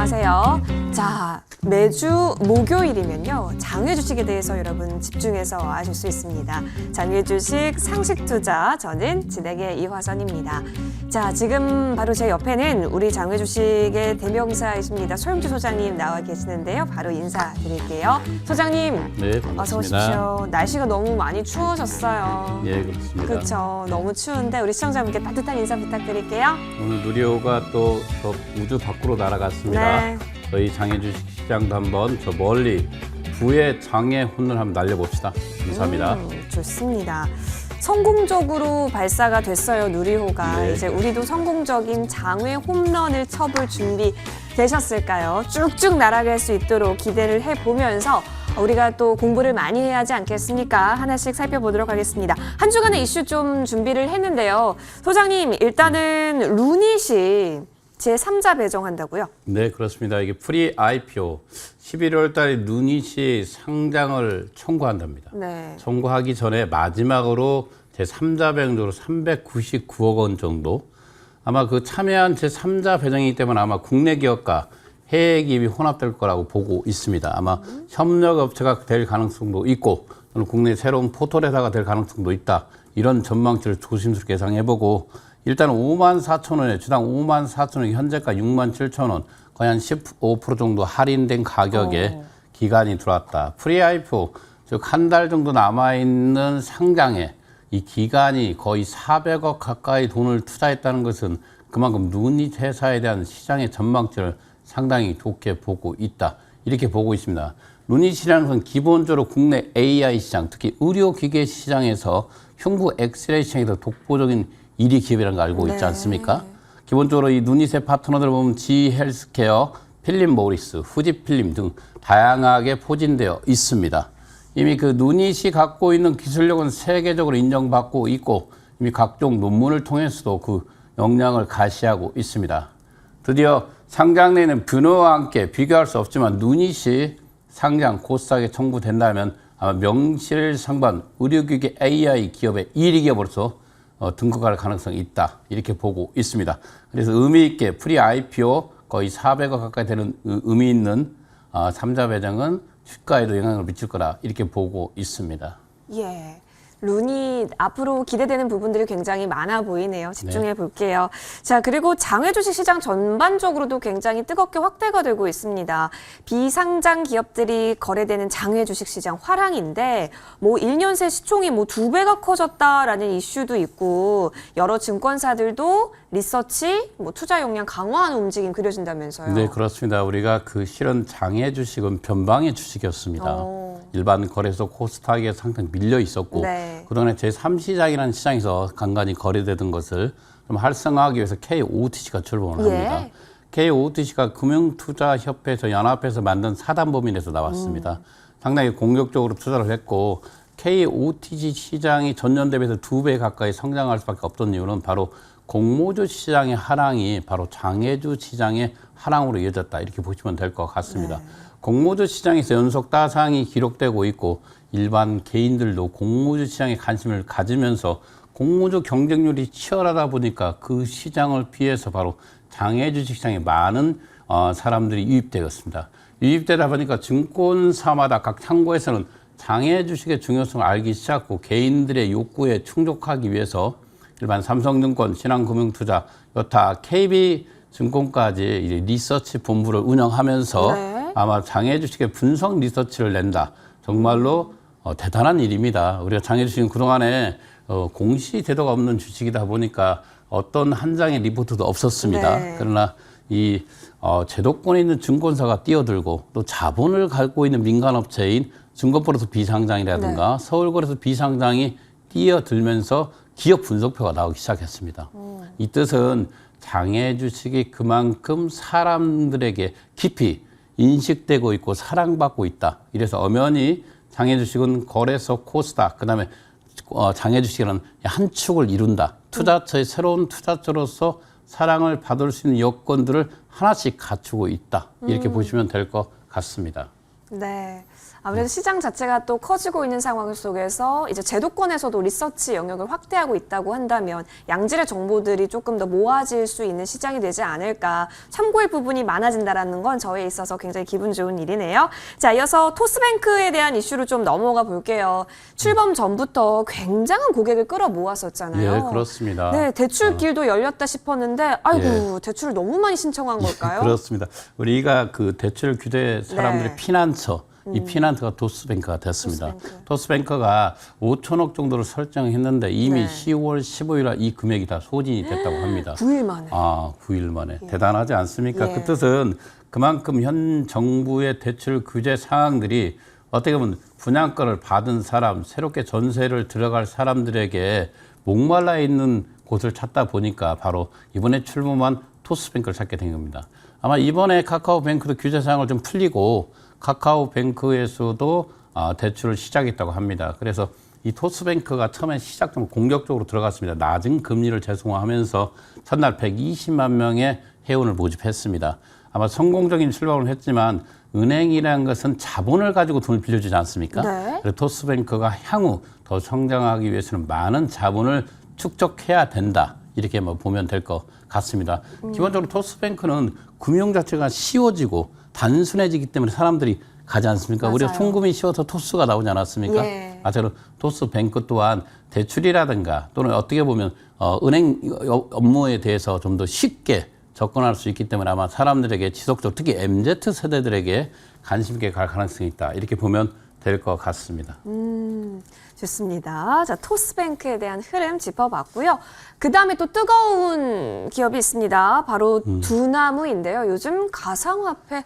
안녕하세요. 자, 매주 목요일이면요. 장외 주식에 대해서 여러분 집중해서 아실 수 있습니다. 장외 주식 상식 투자, 저는 진행의 이화선입니다. 자, 지금 바로 제 옆에는 우리 장외 주식의 대명사이십니다. 소영주 소장님 나와 계시는데요. 바로 인사드릴게요. 소장님, 네, 반갑습니다. 어서 오십시오. 날씨가 너무 많이 추워졌어요. 예, 그렇습니다. 그렇죠. 너무 추운데 우리 시청자분께 따뜻한 인사 부탁드릴게요. 오늘 누리호가 또 저 우주 밖으로 날아갔습니다. 네. 저희 장애 주식 시장도 한번 저 멀리 부의 장애 혼을 한번 날려봅시다. 감사합니다. 좋습니다. 성공적으로 발사가 됐어요, 누리호가. 네. 이제 우리도 성공적인 장외 홈런을 쳐볼 준비 되셨을까요? 쭉쭉 날아갈 수 있도록 기대를 해보면서 우리가 또 공부를 많이 해야 하지 않겠습니까? 하나씩 살펴보도록 하겠습니다. 한 주간의 이슈 좀 준비를 했는데요. 소장님, 일단은 루닛이 제3자 배정한다고요? 네, 그렇습니다. 이게 프리 IPO 11월 달에 루닛이 상장을 청구한답니다. 네. 청구하기 전에 마지막으로 제3자 배정으로 399억 원 정도. 아마 그 참여한 제3자 배정이기 때문에 아마 국내 기업과 해외 기업이 혼합될 거라고 보고 있습니다. 아마 협력업체가 될 가능성도 있고 또는 국내 새로운 포털회사가 될 가능성도 있다. 이런 전망치를 조심스럽게 예상해보고 일단 54,000원에 주당 54,000원 현재가 67,000원 거의 한 15% 정도 할인된 가격에 기간이 들어왔다. 프리 IPO 즉 한 달 정도 남아있는 상장에 이 기간이 거의 400억 가까이 돈을 투자했다는 것은 그만큼 루닛 회사에 대한 시장의 전망치를 상당히 좋게 보고 있다. 이렇게 보고 있습니다. 루닛이라는 것은 기본적으로 국내 AI 시장, 특히 의료기계 시장에서 흉부 엑스레이 시장에서 독보적인 1위 기업이라는 거 알고 있지 않습니까? 기본적으로 이 루닛의 파트너들 보면 G 헬스케어, 필립 모리스, 후지필름 등 다양하게 포진되어 있습니다. 이미 그 루닛이 갖고 있는 기술력은 세계적으로 인정받고 있고 이미 각종 논문을 통해서도 그 역량을 가시하고 있습니다. 드디어 상장내는 뷰노와 함께 비교할 수 없지만 루닛이 상장 코스닥에 청구된다면 아마 명실상부한 의료기계 AI 기업의 1위 기업으로서 등극할 가능성이 있다. 이렇게 보고 있습니다. 그래서 의미 있게 프리 IPO 거의 400억 가까이 되는 의미 있는 3자 배정은 주가에도 영향을 미칠 거라 이렇게 보고 있습니다. 예. 루닛 앞으로 기대되는 부분들이 굉장히 많아 보이네요. 집중해 볼게요. 자, 그리고 장외 주식 시장 전반적으로도 굉장히 뜨겁게 확대가 되고 있습니다. 비상장 기업들이 거래되는 장외 주식 시장 화랑인데 뭐 1년 새 시총이 뭐 2배가 커졌다라는 이슈도 있고 여러 증권사들도 리서치, 뭐 투자 역량 강화하는 움직임 그려진다면서요. 네, 그렇습니다. 우리가 그 실은 장외 주식은 변방의 주식이었습니다. 일반 거래소 코스닥에 상당히 밀려 있었고 네. 그동안에 제3시장이라는 시장에서 간간히 거래되던 것을 좀 활성화하기 위해서 KOTC가 출범을 합니다. KOTC가 금융투자협회에서 연합해서 만든 사단법인에서 나왔습니다. 상당히 공격적으로 투자를 했고 KOTC 시장이 전년 대비해서 2배 가까이 성장할 수밖에 없던 이유는 바로 공모주 시장의 하락이 바로 장외주 시장의 하락으로 이어졌다. 이렇게 보시면 될 것 같습니다. 공모주 시장에서 연속 따상이 기록되고 있고 일반 개인들도 공모주 시장에 관심을 가지면서 공모주 경쟁률이 치열하다 보니까 그 시장을 피해서 바로 장외주식 시장에 많은 사람들이 유입되었습니다. 유입되다 보니까 증권사마다 각 창구에서는 장외주식의 중요성을 알기 시작하고 개인들의 욕구에 충족하기 위해서 일반 삼성증권, 신한금융투자, 여타 KB증권까지 이제 리서치 본부를 운영하면서 아마 장외 주식의 분석 리서치를 낸다. 정말로 대단한 일입니다. 우리가 장외 주식은 그동안에 공시 제도가 없는 주식이다 보니까 어떤 한 장의 리포트도 없었습니다. 그러나 이 제도권에 있는 증권사가 뛰어들고 또 자본을 갖고 있는 민간업체인 증권거래소 비상장이라든가 서울거래소 비상장이 뛰어들면서 기업 분석표가 나오기 시작했습니다. 이 뜻은 장외 주식이 그만큼 사람들에게 깊이 인식되고 있고 사랑받고 있다. 이래서 엄연히 장외 주식은 거래소 코스닥, 그다음에 장외 주식은 한 축을 이룬다. 투자처의 새로운 투자처로서 사랑을 받을 수 있는 여건들을 하나씩 갖추고 있다. 이렇게 보시면 될 것 같습니다. 네. 아무래도 시장 자체가 또 커지고 있는 상황 속에서 이제 제도권에서도 리서치 영역을 확대하고 있다고 한다면 양질의 정보들이 조금 더 모아질 수 있는 시장이 되지 않을까. 참고의 부분이 많아진다는 건 저에 있어서 굉장히 기분 좋은 일이네요. 자, 이어서 토스뱅크에 대한 이슈로 좀 넘어가 볼게요. 출범 전부터 굉장한 고객을 끌어모았었잖아요. 예, 그렇습니다. 네, 대출길도 열렸다 싶었는데 아이고, 대출을 너무 많이 신청한 걸까요? 그렇습니다. 우리가 그 대출 규제 사람들의 네. 피난처, 이 피난처가 토스뱅크가 됐습니다. 토스뱅크가 5천억 정도를 설정했는데 이미 네. 10월 15일에 이 금액이 다 소진이 됐다고 합니다. 9일 만에. 아, 9일 만에. 대단하지 않습니까? 예. 그 뜻은 그만큼 현 정부의 대출 규제 상황들이 어떻게 보면 분양권을 받은 사람, 새롭게 전세를 들어갈 사람들에게 목말라 있는 곳을 찾다 보니까 바로 이번에 출범한 토스뱅크를 찾게 된 겁니다. 아마 이번에 카카오뱅크도 규제 사항을 좀 풀리고 카카오뱅크에서도 대출을 시작했다고 합니다. 그래서 이 토스뱅크가 처음에 시작점 공격적으로 들어갔습니다. 낮은 금리를 제공하면서 첫날 120만 명의 회원을 모집했습니다. 아마 성공적인 출범을 했지만 은행이라는 것은 자본을 가지고 돈을 빌려주지 않습니까? 네. 그래서 토스뱅크가 향후 더 성장하기 위해서는 많은 자본을 축적해야 된다. 이렇게 뭐 보면 될 것 같습니다. 기본적으로 토스뱅크는 금융 자체가 쉬워지고 단순해지기 때문에 사람들이 가지 않습니까? 맞아요. 우리가 송금이 쉬워서 토스가 나오지 않았습니까? 예. 마찬가지로 토스뱅크 또한 대출이라든가 또는 어떻게 보면 은행 업무에 대해서 좀 더 쉽게 접근할 수 있기 때문에 아마 사람들에게 지속적으로 특히 MZ 세대들에게 관심 있게 갈 가능성이 있다. 이렇게 보면 될 것 같습니다. 좋습니다. 자, 토스뱅크에 대한 흐름 짚어봤고요. 그 다음에 또 뜨거운 기업이 있습니다. 바로 두나무인데요. 요즘 가상화폐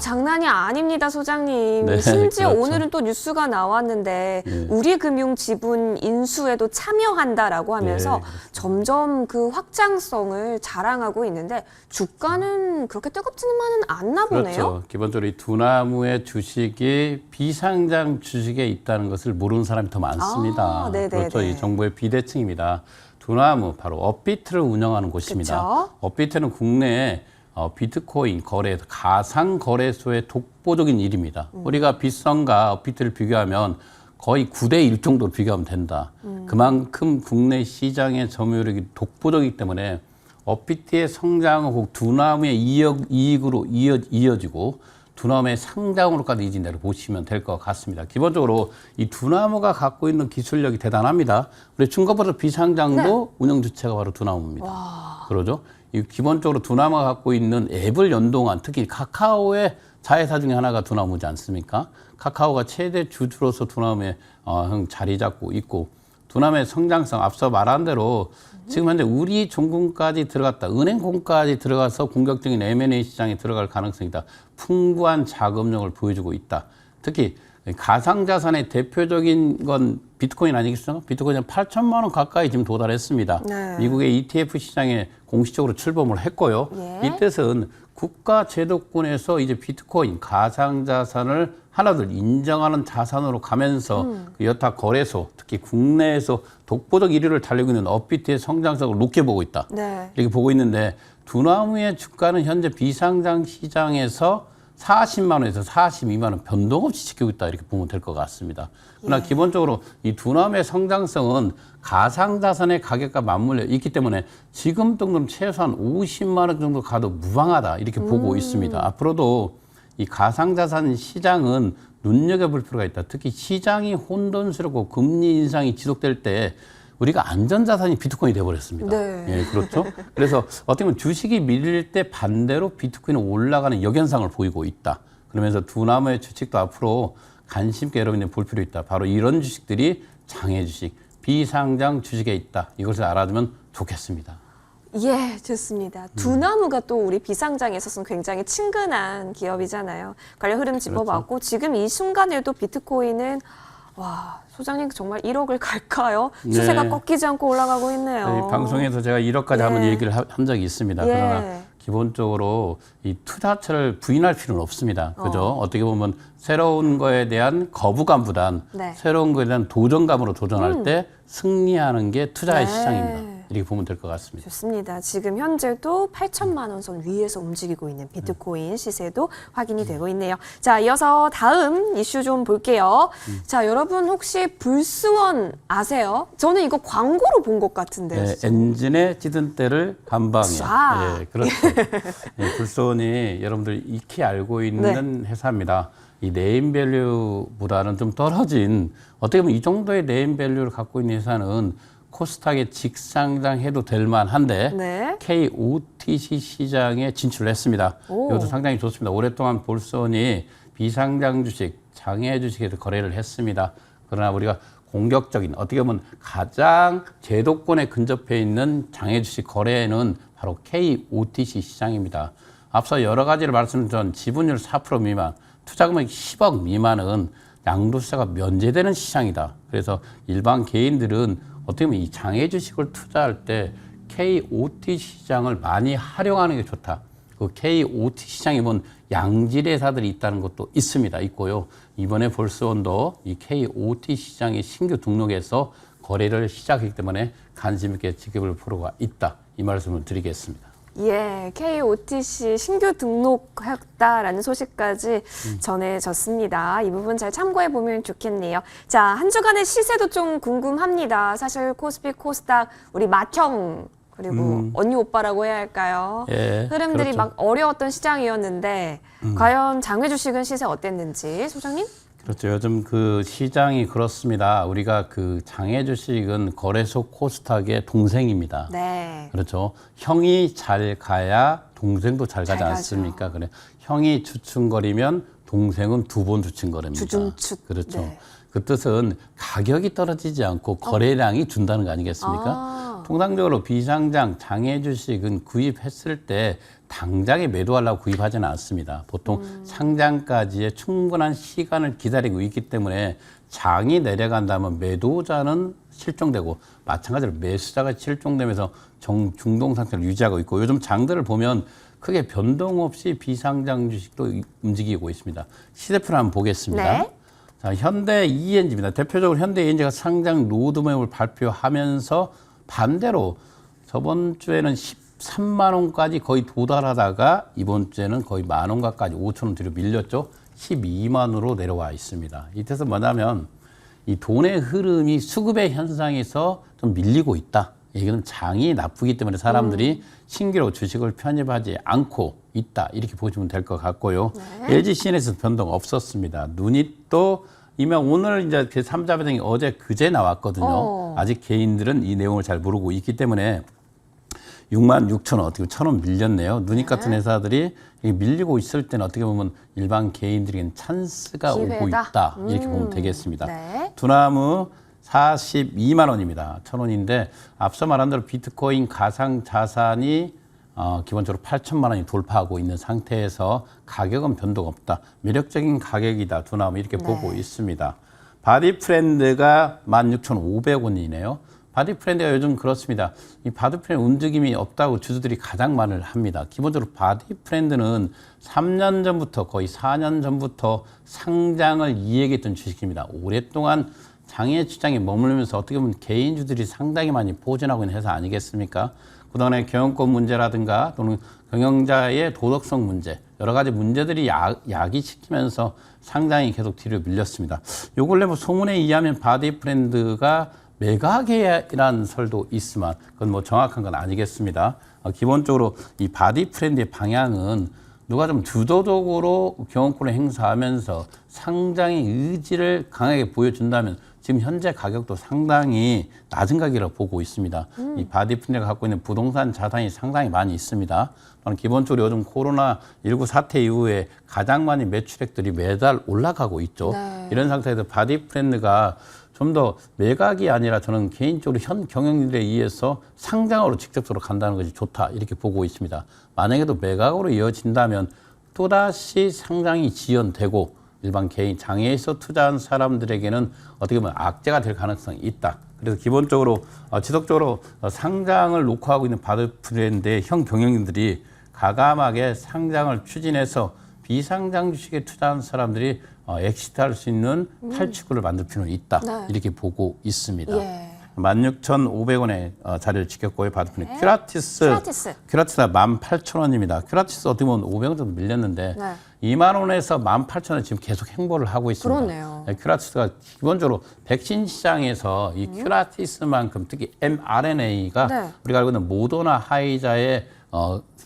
장난이 아닙니다, 소장님. 네, 심지어 그렇죠. 오늘은 또 뉴스가 나왔는데 네. 우리금융지분 인수에도 참여한다라고 하면서 네, 그렇습니다. 점점 그 확장성을 자랑하고 있는데 주가는 그렇게 뜨겁지만은 않나 보네요. 그렇죠. 기본적으로 이 두나무의 주식이 비상장 주식에 있다는 것을 모르는 사람이 더 많습니다. 네네네. 그렇죠. 이 정부의 비대칭입니다. 두나무, 바로 업비트를 운영하는 곳입니다. 그쵸? 업비트는 국내에 비트코인 거래, 가상 거래소의 독보적인 일입니다. 우리가 빗썸과 업비트를 비교하면 거의 9대1 정도로 비교하면 된다. 그만큼 국내 시장의 점유율이 독보적이기 때문에 업비트의 성장은 두나무의 이익으로 이어지고 두나무의 상장으로까지 이진다고 보시면 될 것 같습니다. 기본적으로 이 두나무가 갖고 있는 기술력이 대단합니다. 우리 중고버섯 비상장도 운영 주체가 바로 두나무입니다. 그러죠? 이 기본적으로 두나무가 갖고 있는 앱을 연동한 특히 카카오의 자회사 중에 하나가 두나무지 않습니까? 카카오가 최대 주주로서 두나무에 자리 잡고 있고 두나무의 성장성 앞서 말한 대로 지금 현재 우리 종군까지 들어갔다, 은행권까지 들어가서 공격적인 M&A 시장에 들어갈 가능성이 있다. 풍부한 자금력을 보여주고 있다. 특히 가상자산의 대표적인 건 비트코인 아니겠습니까? 비트코인은 8천만 원 가까이 지금 도달했습니다. 네. 미국의 ETF 시장에 공식적으로 출범을 했고요. 예. 이 뜻은 국가 제도권에서 이제 비트코인 가상자산을 하나둘 인정하는 자산으로 가면서 그 여타 거래소, 특히 국내에서 독보적 1위를 달리고 있는 업비트의 성장성을 높게 보고 있다. 네. 이렇게 보고 있는데 두나무의 주가는 현재 비상장 시장에서 40만 원에서 42만 원 변동 없이 지키고 있다 이렇게 보면 될 것 같습니다. 그러나 기본적으로 이 두나무의 성장성은 가상자산의 가격과 맞물려 있기 때문에 지금 정도는 최소한 50만 원 정도 가도 무방하다 이렇게 보고 있습니다. 앞으로도 이 가상자산 시장은 눈여겨볼 필요가 있다. 특히 시장이 혼돈스럽고 금리 인상이 지속될 때 우리가 안전자산이 비트코인이 돼버렸습니다. 네. 예, 그렇죠. 그래서 어떻게 보면 주식이 밀릴 때 반대로 비트코인은 올라가는 역현상을 보이고 있다. 그러면서 두나무의 주식도 앞으로 관심 있게 여러분이 볼 필요 있다. 바로 이런 주식들이 장애 주식, 비상장 주식에 있다. 이것을 알아두면 좋겠습니다. 예, 좋습니다. 두나무가 또 우리 비상장에 있어서는 굉장히 친근한 기업이잖아요. 관련 흐름 짚어봤고 지금 이 순간에도 비트코인은 와, 소장님 정말 1억을 갈까요? 추세가 네. 꺾이지 않고 올라가고 있네요. 이 방송에서 제가 1억까지 예. 한번 얘기를 한 적이 있습니다. 예. 그러나 기본적으로 이 투자처를 부인할 필요는 없습니다. 그죠? 어떻게 보면 새로운 거에 대한 거부감보단 네. 새로운 거에 대한 도전감으로 도전할 때 승리하는 게 투자의 시장입니다. 이렇게 보면 될 것 같습니다. 좋습니다. 지금 현재도 8천만 원 선 위에서 움직이고 있는 비트코인 시세도 확인이 되고 있네요. 자, 이어서 다음 이슈 좀 볼게요. 자, 여러분 혹시 불스원 아세요? 저는 이거 광고로 본 것 같은데요. 네, 엔진의 찌든 때를 한방에. 자. 예, 그렇죠. 예, 불소원이 여러분들 익히 알고 있는 회사입니다. 이 네임밸류보다는 좀 떨어진, 어떻게 보면 이 정도의 네임밸류를 갖고 있는 회사는 코스닥에 직상장해도 될 만한데 네. KOTC 시장에 진출을 했습니다. 이것도 상당히 좋습니다. 오랫동안 볼스원이 비상장 주식, 장외 주식에서 거래를 했습니다. 그러나 우리가 공격적인, 어떻게 보면 가장 제도권에 근접해 있는 장외 주식 거래는 바로 KOTC 시장입니다. 앞서 여러 가지를 말씀드린 지분율 4% 미만, 투자금액 10억 미만은 양도세가 면제되는 시장이다. 그래서 일반 개인들은 어떻게 보면 이 장외 주식을 투자할 때 KOT 시장을 많이 활용하는 게 좋다. 그 KOT 시장에 보면 양질 회사들이 있다는 것도 있고요. 이번에 볼스원도 이 KOT 시장에 신규 등록해서 거래를 시작했기 때문에 관심 있게 지켜볼 필요가 있다. 이 말씀을 드리겠습니다. 예, KOTC 신규 등록했다라는 소식까지 전해졌습니다. 이 부분 잘 참고해 보면 좋겠네요. 자, 한 주간의 시세도 좀 궁금합니다. 사실 코스피, 코스닥, 우리 맏형 그리고 언니 오빠라고 해야 할까요? 예, 흐름들이 그렇죠. 막 어려웠던 시장이었는데 과연 장외 주식은 시세 어땠는지 소장님? 그렇죠. 요즘 그 시장이 그렇습니다. 우리가 그 장외 주식은 거래소 코스닥의 동생입니다. 네. 그렇죠. 형이 잘 가야 동생도 잘 가지 잘 가죠. 않습니까? 그래. 형이 주춤거리면 동생은 두 번 주춤거립니다. 주춤축. 그렇죠. 네. 그 뜻은 가격이 떨어지지 않고 거래량이 준다는 거 아니겠습니까? 통상적으로 비상장 장외 주식은 구입했을 때 당장에 매도하려고 구입하지는 않습니다. 보통 상장까지의 충분한 시간을 기다리고 있기 때문에 장이 내려간다면 매도자는 실종되고 마찬가지로 매수자가 실종되면서 중동 상태를 유지하고 있고 요즘 장들을 보면 크게 변동 없이 비상장 주식도 움직이고 있습니다. 시세표를 한번 보겠습니다. 네. 자, 현대 ENG입니다. 대표적으로 현대 ENG가 상장 로드맵을 발표하면서 반대로 저번 주에는 13만 원까지 거의 도달하다가 이번 주에는 거의 만 원가까지 5천 원 뒤로 밀렸죠. 12만으로 내려와 있습니다. 이 뜻은 뭐냐면 이 돈의 흐름이 수급의 현상에서 좀 밀리고 있다. 이건 장이 나쁘기 때문에 사람들이 신규로 주식을 편입하지 않고 있다. 이렇게 보시면 될 것 같고요. 네. LG CN에서 변동 없었습니다. 눈이 또 이면 오늘 이제 그 3자 배당이 어제 그제 나왔거든요. 아직 개인들은 이 내용을 잘 모르고 있기 때문에 6만 6천 원, 어떻게 1,000원 밀렸네요. 누닉 같은 회사들이 밀리고 있을 때는 어떻게 보면 일반 개인들에게는 찬스가 기회다. 오고 있다. 이렇게 보면 되겠습니다. 네. 두나무 42만 원입니다. 1,000원인데 앞서 말한 대로 비트코인 가상 자산이 기본적으로 8천만 원이 돌파하고 있는 상태에서 가격은 변동 없다. 매력적인 가격이다. 두나무 이렇게 보고 있습니다. 바디프렌드가 16,500원이네요. 바디프렌드가 요즘 그렇습니다. 이 바디프렌드 움직임이 없다고 주주들이 가장 말을 합니다. 기본적으로 바디프렌드는 3년 전부터 거의 4년 전부터 상장을 이야기했던 주식입니다. 오랫동안 장외 시장에 머물면서 어떻게 보면 개인주들이 상당히 많이 보존하고 있는 회사 아니겠습니까? 그동안에 경영권 문제라든가 또는 경영자의 도덕성 문제, 여러 가지 문제들이 야기시키면서 상장이 계속 뒤로 밀렸습니다. 요 근래 뭐 소문에 의하면 바디프렌드가 매각이라는 설도 있지만 그건 뭐 정확한 건 아니겠습니다. 기본적으로 이 바디프렌드의 방향은 누가 좀 주도적으로 경영권을 행사하면서 상장의 의지를 강하게 보여준다면 지금 현재 가격도 상당히 낮은 가격이라고 보고 있습니다. 이 바디프렌드가 갖고 있는 부동산 자산이 상당히 많이 있습니다. 기본적으로 요즘 코로나19 사태 이후에 가장 많이 매출액들이 매달 올라가고 있죠. 네. 이런 상태에서 바디프렌드가 좀 더 매각이 아니라 저는 개인적으로 현 경영진들에 의해서 상장으로 직접적으로 간다는 것이 좋다 이렇게 보고 있습니다. 만약에도 매각으로 이어진다면 또다시 상장이 지연되고 일반 개인 장외에서 투자한 사람들에게는 어떻게 보면 악재가 될 가능성이 있다. 그래서 기본적으로 지속적으로 상장을 놓고 하고 있는 바디프렌드의 현 경영진들이 가감하게 상장을 추진해서 비상장 주식에 투자한 사람들이 엑시트할 수 있는 탈출구를 만들 필요는 있다. 네. 이렇게 보고 있습니다. 예. 16,500원에 자리를 지켰고요. 반대편에 네. 큐라티스가 큐라티스. 18,000원입니다. 큐라티스 어떻게 보면 500원 정도 밀렸는데 네. 2만 원에서 18,000원 지금 계속 행보를 하고 있습니다. 그러네요. 네, 큐라티스가 기본적으로 백신 시장에서 이 큐라티스만큼 특히 mRNA가 네. 우리가 알고 있는 모더나 화이자의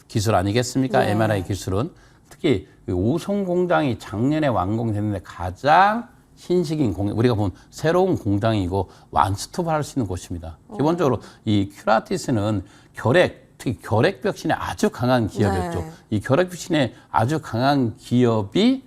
기술 아니겠습니까? 네. mRNA 기술은 특히 오송 공장이 작년에 완공됐는데 가장 신식인 우리가 보면 새로운 공장이고 완스톱을 할 수 있는 곳입니다. 기본적으로 이 큐라티스는 특히 결핵 백신에 아주 강한 기업이었죠. 네. 이 결핵 백신에 아주 강한 기업이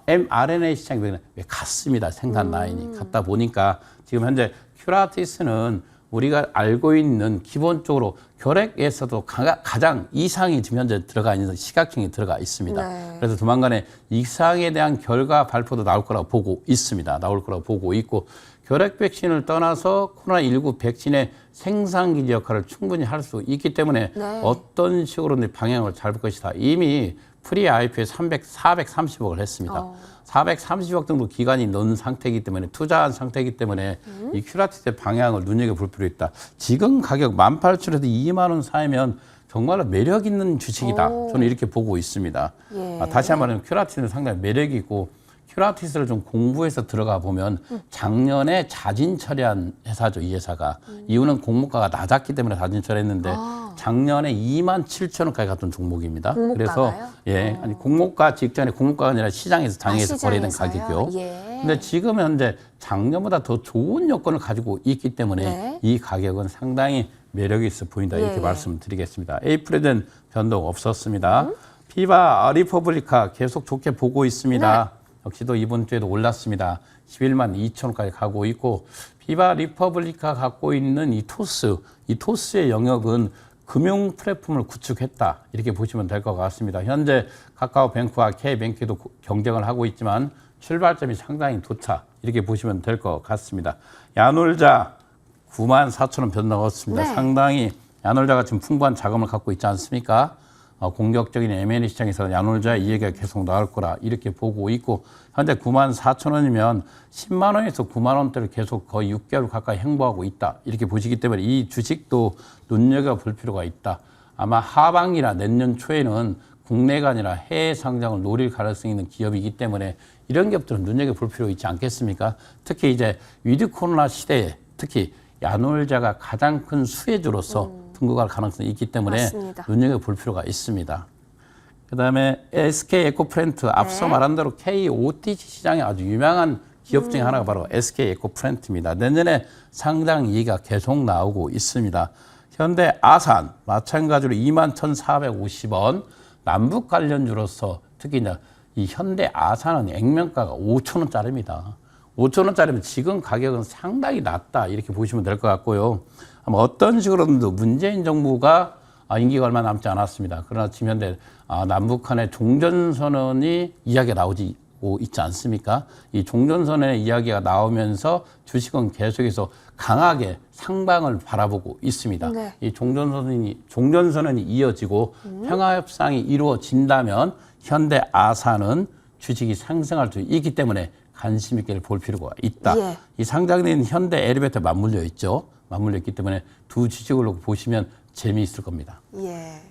mRNA 시장이 왜 같습니다. 생산 라인이 같다 보니까 지금 현재 큐라티스는 우리가 알고 있는 기본적으로 결핵에서도 가장 이상이 지금 현재 들어가 있는 시각증이 들어가 있습니다. 네. 그래서 조만간에 이상에 대한 결과 발표도 나올 거라고 보고 있습니다. 나올 거라고 보고 있고 결핵 백신을 떠나서 코로나19 백신의 생산기지 역할을 충분히 할 수 있기 때문에 네. 어떤 식으로 방향을 잘 볼 것이다. 이미 프리-IPO에 430억을 했습니다. 430억 정도 기간이 넣은 상태이기 때문에 투자한 상태이기 때문에 이 큐라티스의 방향을 눈여겨볼 필요 있다. 지금 가격 18,000원에서 2만 원 사이면 정말로 매력 있는 주식이다. 저는 이렇게 보고 있습니다. 예. 다시 한 번 큐라티스는 상당히 매력이 있고 큐라티스를 좀 공부해서 들어가 보면 작년에 자진 처리한 회사죠, 이 회사가. 이유는 공모가가 낮았기 때문에 자진 처리했는데 작년에 27,000원까지 갔던 종목입니다. 그래서 아니 공모가 직전에 공모가가 아니라 시장에서 장에서 거래된 가격이요. 예. 근데 지금 현재 작년보다 더 좋은 여건을 가지고 있기 때문에 네. 이 가격은 상당히 매력이 있어 보인다. 이렇게 예. 말씀드리겠습니다. 에이프릴은 변동 없었습니다. 피바 리퍼블리카 계속 좋게 보고 있습니다. 역시도 이번 주에도 올랐습니다. 11만 2천원까지 가고 있고 피바 리퍼블리카 갖고 있는 이 토스의 영역은 금융 플랫폼을 구축했다. 이렇게 보시면 될 것 같습니다. 현재 카카오뱅크와 K뱅크도 경쟁을 하고 있지만 출발점이 상당히 좋다. 이렇게 보시면 될 것 같습니다. 야놀자 9만 4천원 변동 없습니다. 네. 상당히 야놀자가 지금 풍부한 자금을 갖고 있지 않습니까? 공격적인 M&A 시장에서 야놀자의 이익이 계속 나올 거라 이렇게 보고 있고 현재 9만 4천 원이면 10만 원에서 9만 원대를 계속 거의 6개월 가까이 행보하고 있다. 이렇게 보시기 때문에 이 주식도 눈여겨볼 필요가 있다. 아마 하반기나 내년 초에는 국내가 아니라 해외 상장을 노릴 가능성이 있는 기업이기 때문에 이런 기업들은 눈여겨볼 필요 있지 않겠습니까? 특히 이제 위드 코로나 시대에 특히 야놀자가 가장 큰 수혜주로서 등극할 가능성이 있기 때문에 맞습니다. 눈여겨볼 필요가 있습니다. 그다음에 SK 에코프렌트 앞서 말한 대로 KOTC 시장에 아주 유명한 기업 중에 하나가 바로 SK 에코프렌트입니다. 내년에 상장 이익이 계속 나오고 있습니다. 현대 아산 마찬가지로 21,450원 남북 관련주로서 특히 이제 이 현대 아산은 액면가가 5,000원짜리입니다. 5,000원짜리면 지금 가격은 상당히 낮다 이렇게 보시면 될 것 같고요. 아마 어떤 식으로든 문재인 정부가 임기가 얼마 남지 않았습니다. 그러나 지금 현재 남북 간의 종전선언이 이야기가 나오고 있지 않습니까? 이 종전선언의 이야기가 나오면서 주식은 계속해서 강하게 상방을 바라보고 있습니다. 네. 이 종전선언이 이어지고 평화협상이 이루어진다면 현대 아산은 주식이 상승할 수 있기 때문에 관심 있게 볼 필요가 있다. 예. 이 상장된 현대 엘리베이터 맞물려 있죠. 맞물려 있기 때문에 두 주식을 보시면 재미있을 겁니다. 예.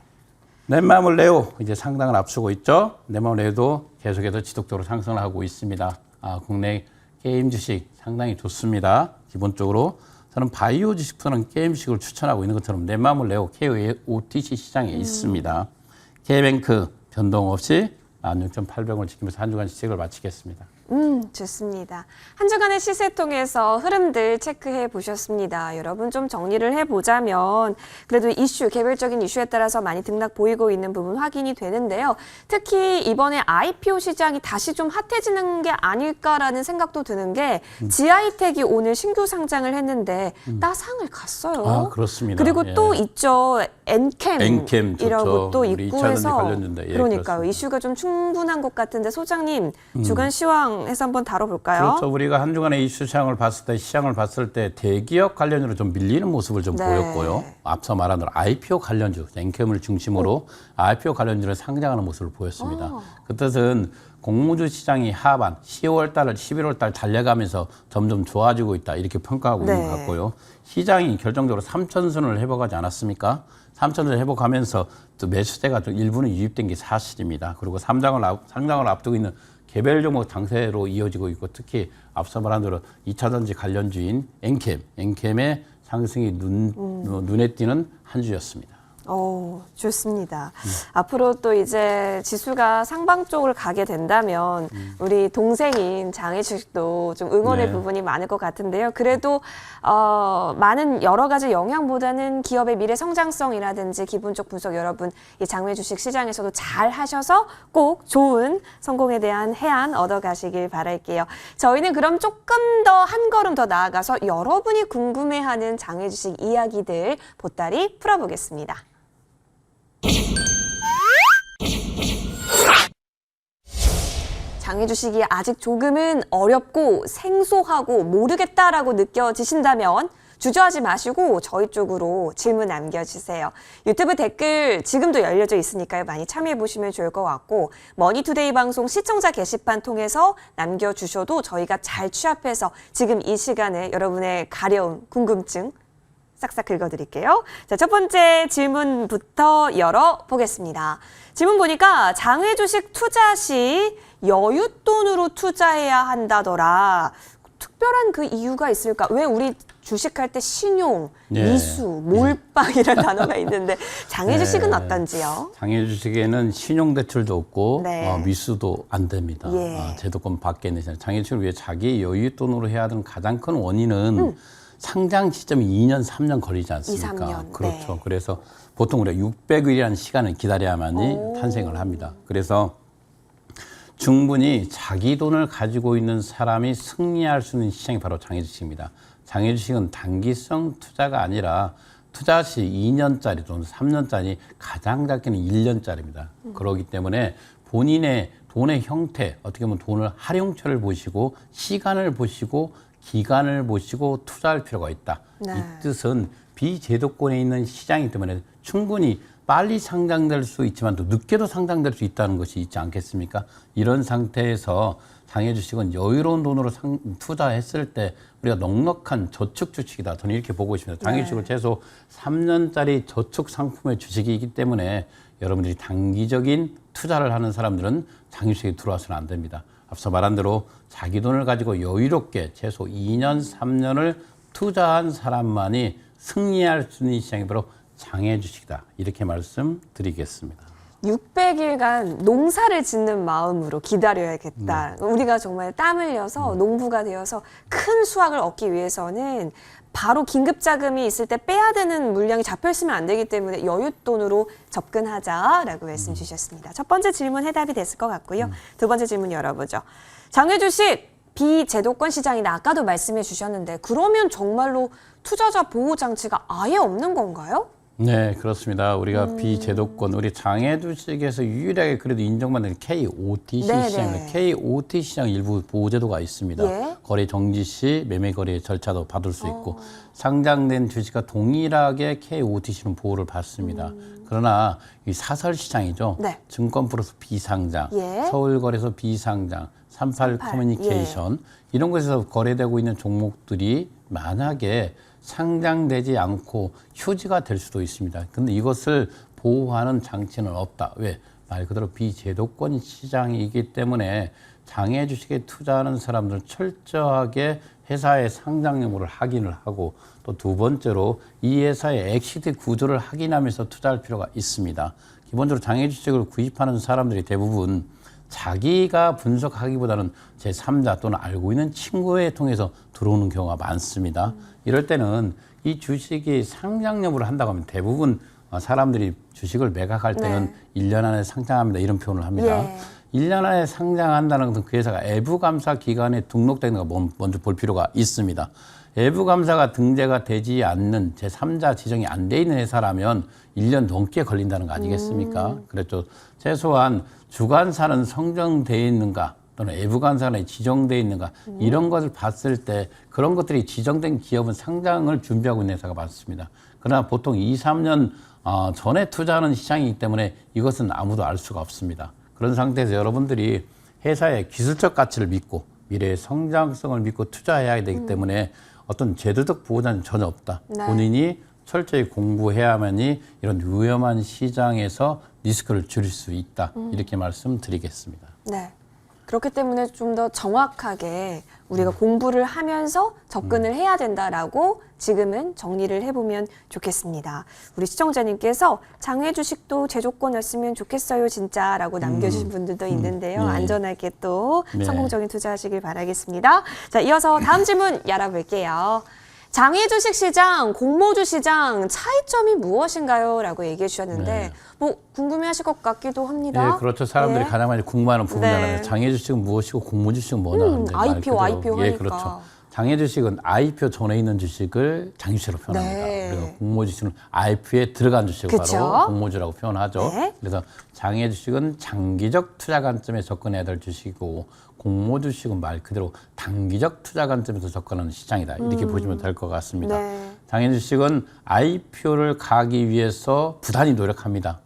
넷마블 레오 이제 상당을 앞서고 있죠. 넷마블 레오도 계속해서 지속적으로 상승을 하고 있습니다. 국내 게임 주식 상당히 좋습니다. 기본적으로 저는 바이오 주식보다는 게임 주식을 추천하고 있는 것처럼 넷마블 레오 KOTC 시장에 있습니다. K뱅크 변동 없이 16,800원을 지키면서 한 주간 시책을 마치겠습니다. 좋습니다. 한 주간의 시세 통해서 흐름들 체크해 보셨습니다. 여러분 좀 정리를 해보자면 그래도 개별적인 이슈에 따라서 많이 등락 보이고 있는 부분 확인이 되는데요. 특히 이번에 IPO 시장이 다시 좀 핫해지는 게 아닐까라는 생각도 드는 게 지아이텍이 오늘 신규 상장을 했는데 따상을 갔어요. 그렇습니다. 그리고 예. 또 있죠. 엔캠이라고 또 우리 있고 이차전지 해서 관련주인데. 예, 그러니까요. 그렇습니다. 이슈가 좀 충분한 것 같은데 소장님 주간 시황 시장에서 한번 다뤄볼까요? 그렇죠. 우리가 한 주간의 이슈 시장을 봤을 때 대기업 관련주로 좀 밀리는 모습을 좀 네. 보였고요. 앞서 말한 대로 IPO 관련주, 엔캠을 중심으로 IPO 관련주를 상장하는 모습을 보였습니다. 그 뜻은 공모주 시장이 하반 10월 달, 11월 달 달려가면서 점점 좋아지고 있다 이렇게 평가하고 있는 것 같고요. 시장이 결정적으로 3천선을 회복하지 않았습니까? 3천선을 회복하면서 또 매수세가 좀 일부는 유입된 게 사실입니다. 그리고 상장을 앞두고 있는 개별 종목 장세로 이어지고 있고 특히 앞서 말한 대로 2차전지 관련주인 엔캠의 상승이 눈에 띄는 한 주였습니다. 좋습니다. 앞으로 또 이제 지수가 상방 쪽을 가게 된다면 우리 동생인 장혜식도 좀 응원의 네. 부분이 많을 것 같은데요. 그래도 많은 여러 가지 영향보다는 기업의 미래 성장성이라든지 기본적 분석 여러분 이 장외 주식 시장에서도 잘 하셔서 꼭 좋은 성공에 대한 해안 얻어가시길 바랄게요. 저희는 그럼 조금 더 한 걸음 더 나아가서 여러분이 궁금해하는 장외 주식 이야기들 보따리 풀어보겠습니다. 장외 주식이 아직 조금은 어렵고 생소하고 모르겠다라고 느껴지신다면 주저하지 마시고 저희 쪽으로 질문 남겨주세요. 유튜브 댓글 지금도 열려져 있으니까요. 많이 참여해보시면 좋을 것 같고 머니투데이 방송 시청자 게시판 통해서 남겨주셔도 저희가 잘 취합해서 지금 이 시간에 여러분의 가려운 궁금증 싹싹 긁어드릴게요. 자, 첫 번째 질문부터 열어보겠습니다. 질문 보니까 장외 주식 투자 시 여윳돈으로 투자해야 한다더라. 특별한 그 이유가 있을까? 왜 우리 주식할 때 신용, 네. 미수, 몰빵이라는 단어가 있는데 장외 주식은 어떤지요? 장외 주식에는 신용 대출도 없고 네. 미수도 안 됩니다. 예. 제도권 밖에 있는 장외 주식을 위해 자기 여윳돈으로 해야 하는 가장 큰 원인은 상장 시점이 2년, 3년 걸리지 않습니까? 2, 3년. 그렇죠. 네. 그래서 보통 우리가 600일이라는 시간을 기다려야만이 탄생을 합니다. 그래서 충분히 자기 돈을 가지고 있는 사람이 승리할 수 있는 시장이 바로 장외 주식입니다. 장외 주식은 단기성 투자가 아니라 투자 시 2년짜리 또는 3년짜리 가장 작게는 1년짜리입니다. 그렇기 때문에 본인의 돈의 형태, 어떻게 보면 돈을 활용처를 보시고 시간을 보시고 기간을 보시고 투자할 필요가 있다. 네. 이 뜻은 비제도권에 있는 시장이기 때문에 충분히 빨리 상장될 수 있지만 또 늦게도 상장될 수 있다는 것이 있지 않겠습니까? 이런 상태에서 장외 주식은 여유로운 돈으로 투자했을 때 우리가 넉넉한 저축 주식이다. 저는 이렇게 보고 있습니다. 장외 주식은 최소 3년짜리 저축 상품의 주식이기 때문에 여러분들이 단기적인 투자를 하는 사람들은 장외 주식에 들어와서는 안 됩니다. 앞서 말한 대로 자기 돈을 가지고 여유롭게 최소 2년, 3년을 투자한 사람만이 승리할 수 있는 시장이 바로 장외 주식이다. 이렇게 말씀드리겠습니다. 600일간 농사를 짓는 마음으로 기다려야겠다. 우리가 정말 땀 흘려서 농부가 되어서 큰 수확을 얻기 위해서는 바로 긴급 자금이 있을 때 빼야 되는 물량이 잡혀 있으면 안 되기 때문에 여윳돈으로 접근하자라고 말씀 주셨습니다. 첫 번째 질문 해답이 됐을 것 같고요. 두 번째 질문 열어보죠. 장외 주식 비제도권 시장이다. 아까도 말씀해 주셨는데 그러면 정말로 투자자 보호 장치가 아예 없는 건가요? 네, 그렇습니다. 우리가 비제도권, 우리 장외 주식에서 유일하게 그래도 인정받는 KOTC 네네. 시장입니다. KOTC 시장 일부 보호제도가 있습니다. 예. 거래 정지 시 매매 거래 절차도 받을 수 있고 상장된 주식과 동일하게 KOTC는 보호를 받습니다. 그러나 이 사설 시장이죠. 네. 증권 플러스 비상장, 예. 서울거래소 비상장, 38 커뮤니케이션 이런 곳에서 거래되고 있는 종목들이 만약에 상장되지 않고 휴지가 될 수도 있습니다. 근데 이것을 보호하는 장치는 없다. 왜? 말 그대로 비제도권 시장이기 때문에 장외 주식에 투자하는 사람들은 철저하게 회사의 상장 여부를 확인을 하고 또 두 번째로 이 회사의 엑시트 구조를 확인하면서 투자할 필요가 있습니다. 기본적으로 장외 주식을 구입하는 사람들이 대부분 자기가 분석하기보다는 제3자 또는 알고 있는 친구에 통해서 들어오는 경우가 많습니다. 이럴 때는 이 주식이 상장 여부를 한다고 하면 대부분 사람들이 주식을 매각할 때는 1년 안에 상장합니다. 이런 표현을 합니다. 예. 1년 안에 상장한다는 것은 그 회사가 외부 감사 기관에 등록되는 거 먼저 볼 필요가 있습니다. 외부 감사가 등재가 되지 않는 제3자 지정이 안 돼 있는 회사라면 1년 넘게 걸린다는 거 아니겠습니까? 그랬죠. 최소한 주관사는 선정되어 있는가 또는 외부 간사에 지정돼 있는가 이런 것을 봤을 때 그런 것들이 지정된 기업은 상장을 준비하고 있는 회사가 많습니다. 그러나 보통 2, 3년 전에 투자하는 시장이기 때문에 이것은 아무도 알 수가 없습니다. 그런 상태에서 여러분들이 회사의 기술적 가치를 믿고 미래의 성장성을 믿고 투자해야 되기 때문에 어떤 제도적 보호자는 전혀 없다. 네. 본인이 철저히 공부해야만이 이런 위험한 시장에서 리스크를 줄일 수 있다. 이렇게 말씀드리겠습니다. 네. 그렇기 때문에 좀 더 정확하게 우리가 공부를 하면서 접근을 해야 된다라고 지금은 정리를 해보면 좋겠습니다. 우리 시청자님께서 장외 주식도 제 조건이었으면 좋겠어요 진짜라고 남겨주신 분들도 있는데요. 네. 안전하게 또 네. 성공적인 투자하시길 바라겠습니다. 자, 이어서 다음 질문 열어볼게요. 장외 주식 시장, 공모주 시장 차이점이 무엇인가요? 라고 얘기해 주셨는데 네. 뭐 궁금해하실 것 같기도 합니다. 네, 그렇죠. 사람들이 예. 가장 많이 궁금해하는 부분이잖아요. 네. 장외 주식은 무엇이고 공모 주식은 뭐냐. IPO 하니까. 예, 그렇죠. 장외 주식은 IPO 전에 있는 주식을 장주식으로 표현합니다. 네. 그리고 공모 주식은 IPO에 들어간 주식을 그쵸? 바로 공모주라고 표현하죠. 네. 그래서 장외 주식은 장기적 투자 관점에 접근해야 될 주식이고 공모 주식은 말 그대로 단기적 투자 관점에서 접근하는 시장이다. 이렇게 보시면 될 것 같습니다. 네. 장외 주식은 IPO를 가기 위해서 부단히 노력합니다.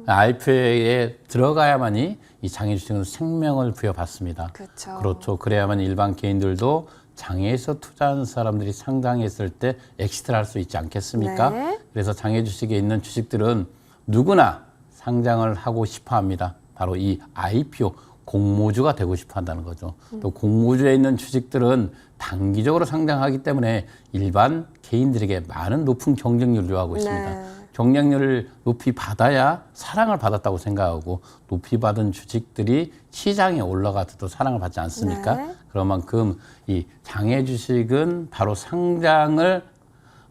IPO에 들어가야만이 이 장외 주식은 생명을 부여받습니다. 그렇죠. 그렇죠. 그래야만 일반 개인들도 장외에서 투자하는 사람들이 상장했을 때 엑시트를 할 수 있지 않겠습니까? 네. 그래서 장외 주식에 있는 주식들은 누구나 상장을 하고 싶어 합니다. 바로 이 IPO 공모주가 되고 싶어 한다는 거죠. 또 공모주에 있는 주식들은 단기적으로 상장하기 때문에 일반 개인들에게 많은 높은 경쟁률을 요하고 있습니다. 네. 경쟁률을 높이 받아야 사랑을 받았다고 생각하고 높이 받은 주식들이 시장에 올라가도 또 사랑을 받지 않습니까? 네. 그런 만큼 이 장외 주식은 바로 상장을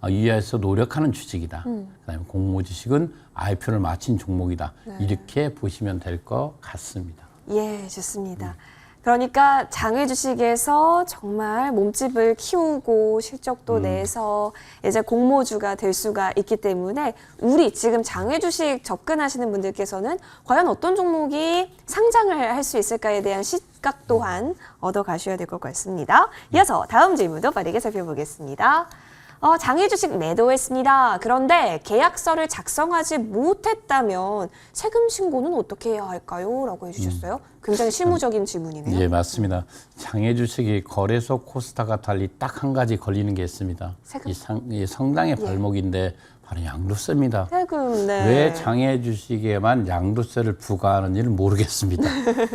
위해서 노력하는 주식이다. 그다음에 공모 주식은 IPO를 마친 종목이다. 이렇게 보시면 될 것 같습니다. 예, 좋습니다. 그러니까 장외 주식에서 정말 몸집을 키우고 실적도 내서 이제 공모주가 될 수가 있기 때문에 우리 지금 장외 주식 접근하시는 분들께서는 과연 어떤 종목이 상장을 할 수 있을까에 대한 시각 또한 얻어 가셔야 될 것 같습니다. 이어서 다음 질문도 빠르게 살펴보겠습니다. 장외 주식 매도했습니다. 그런데 계약서를 작성하지 못했다면 세금 신고는 어떻게 해야 할까요? 라고 해주셨어요. 굉장히 실무적인 질문이네요. 예, 맞습니다. 장외 주식이 거래소 코스닥과 달리 딱 한 가지 걸리는 게 있습니다. 세금? 이 성당의 발목인데 바로 양도세입니다. 세금, 네. 왜 장외 주식에만 양도세를 부과하는지는 모르겠습니다.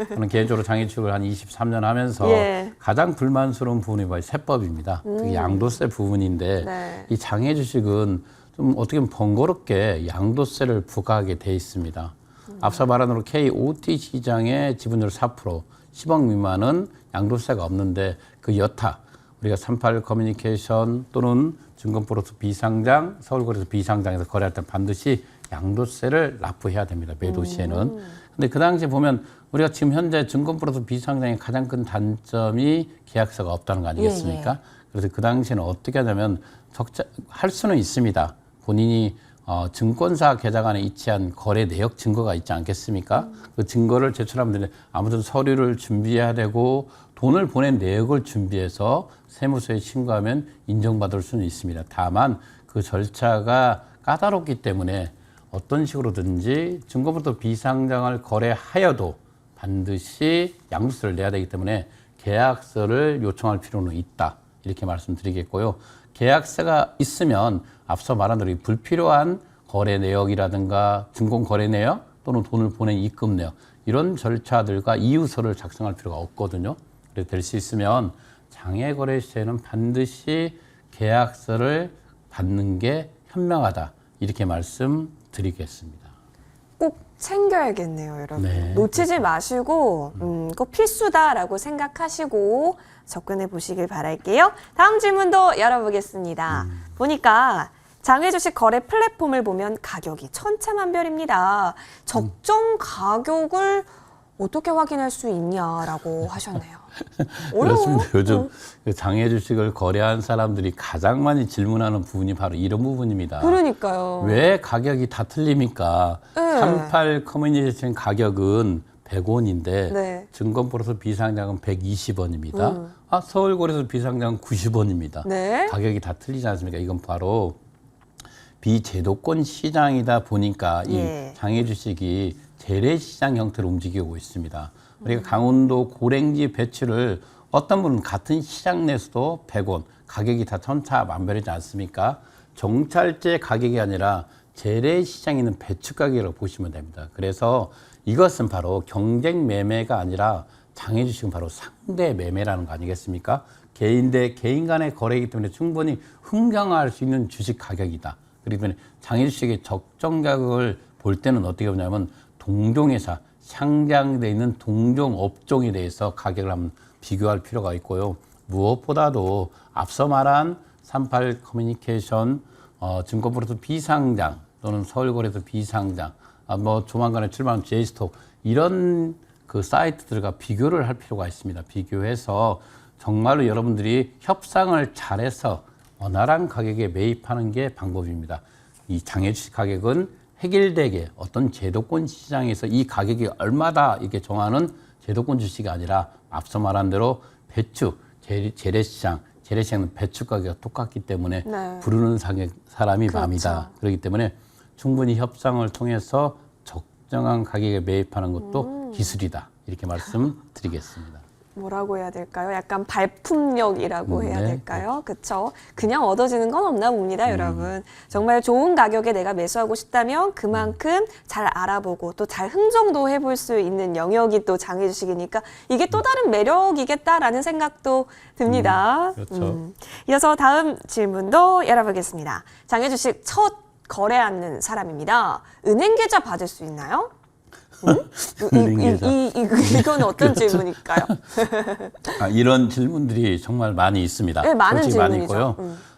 저는 개인적으로 장외 주식을 한 23년 하면서 예. 가장 불만스러운 부분이 바로 세법입니다. 그 양도세 부분인데 네. 이 장외 주식은 좀 어떻게 보면 번거롭게 양도세를 부과하게 돼 있습니다. 앞서 말한 대로 KOT 시장의 지분율 4%, 10억 미만은 양도세가 없는데 그 여타 우리가 38 커뮤니케이션 또는 증권플러스 비상장, 서울거래소 비상장에서 거래할 때 반드시 양도세를 납부해야 됩니다. 매도 시에는. 근데 그 당시에 보면 우리가 지금 현재 증권플러스 비상장의 가장 큰 단점이 계약서가 없다는 거 아니겠습니까? 예. 그래서 그 당시에는 어떻게 하냐면 할 수는 있습니다. 본인이 증권사 계좌관에 이체한 거래 내역 증거가 있지 않겠습니까? 그 증거를 제출하면 되는데 아무튼 서류를 준비해야 되고 돈을 보낸 내역을 준비해서 세무서에 신고하면 인정받을 수는 있습니다. 다만 그 절차가 까다롭기 때문에 어떤 식으로든지 증권부터 비상장을 거래하여도 반드시 양도세를 내야 되기 때문에 계약서를 요청할 필요는 있다. 이렇게 말씀드리겠고요. 계약서가 있으면 앞서 말한 대로 불필요한 거래 내역이라든가 증권 거래 내역 또는 돈을 보낸 입금 내역 이런 절차들과 이유서를 작성할 필요가 없거든요. 그래서 될 수 있으면 장외 거래 시에는 반드시 계약서를 받는 게 현명하다. 이렇게 말씀드리겠습니다. 꼭 챙겨야겠네요, 여러분. 네, 놓치지 마시고 꼭 필수다라고 생각하시고 접근해 보시길 바랄게요. 다음 질문도 열어보겠습니다. 보니까 장외 주식 거래 플랫폼을 보면 가격이 천차만별입니다. 적정 가격을 어떻게 확인할 수 있냐라고 하셨네요. 어려워요. 그렇습니다. 요즘 장외 주식을 거래한 사람들이 가장 많이 질문하는 부분이 바로 이런 부분입니다. 그러니까요. 왜 가격이 다 틀립니까? 네. 38 커뮤니케이션 가격은 100원인데 네. 증권플러스 비상장은 120원입니다. 서울거래소 비상장은 90원입니다. 네. 가격이 다 틀리지 않습니까? 이건 바로 비제도권 시장이다 보니까 예. 이 장외 주식이 재래시장 형태로 움직이고 있습니다. 그러니까 강원도 고랭지 배추를 어떤 분은 같은 시장 내에서도 100원, 가격이 다 천차만별이지 않습니까? 정찰제 가격이 아니라 재래시장에 있는 배추 가격이라고 보시면 됩니다. 그래서 이것은 바로 경쟁 매매가 아니라 장외 주식은 바로 상대 매매라는 거 아니겠습니까? 개인 대 개인 간의 거래이기 때문에 충분히 흥정할 수 있는 주식 가격이다. 그렇기 때문에 장외 주식의 적정 가격을 볼 때는 어떻게 보냐면 동종회사, 상장돼 있는 동종 업종에 대해서 가격을 한번 비교할 필요가 있고요. 무엇보다도 앞서 말한 38 커뮤니케이션, 증권플러스 비상장 또는 서울거래소 비상장, 뭐 조만간에 출발하는 제이스톡 이런 그 사이트들과 비교를 할 필요가 있습니다. 비교해서 정말로 여러분들이 협상을 잘해서 원활한 가격에 매입하는 게 방법입니다. 이 장외 주식 가격은 획일되게 어떤 제도권 시장에서 이 가격이 얼마다 이렇게 정하는 제도권 주식이 아니라 앞서 말한 대로 배추, 재래시장은 배추 가격이 똑같기 때문에 네. 부르는 사람이 그렇죠. 맘이다. 그렇기 때문에 충분히 협상을 통해서 적정한 가격에 매입하는 것도 기술이다. 이렇게 말씀드리겠습니다. 뭐라고 해야 될까요? 약간 발품력이라고 해야 네. 될까요? 그렇죠. 그냥 얻어지는 건 없나 봅니다, 여러분. 정말 좋은 가격에 내가 매수하고 싶다면 그만큼 잘 알아보고 또 잘 흥정도 해볼 수 있는 영역이 또 장외 주식이니까 이게 또 다른 매력이겠다라는 생각도 듭니다. 그렇죠. 이어서 다음 질문도 열어보겠습니다. 장외 주식 첫 거래하는 사람입니다. 은행 계좌 받을 수 있나요? 은행 계좌. 이건 어떤 질문일까요? 이런 질문들이 정말 많이 있습니다. 네, 많은 솔직히 많이 질문이죠.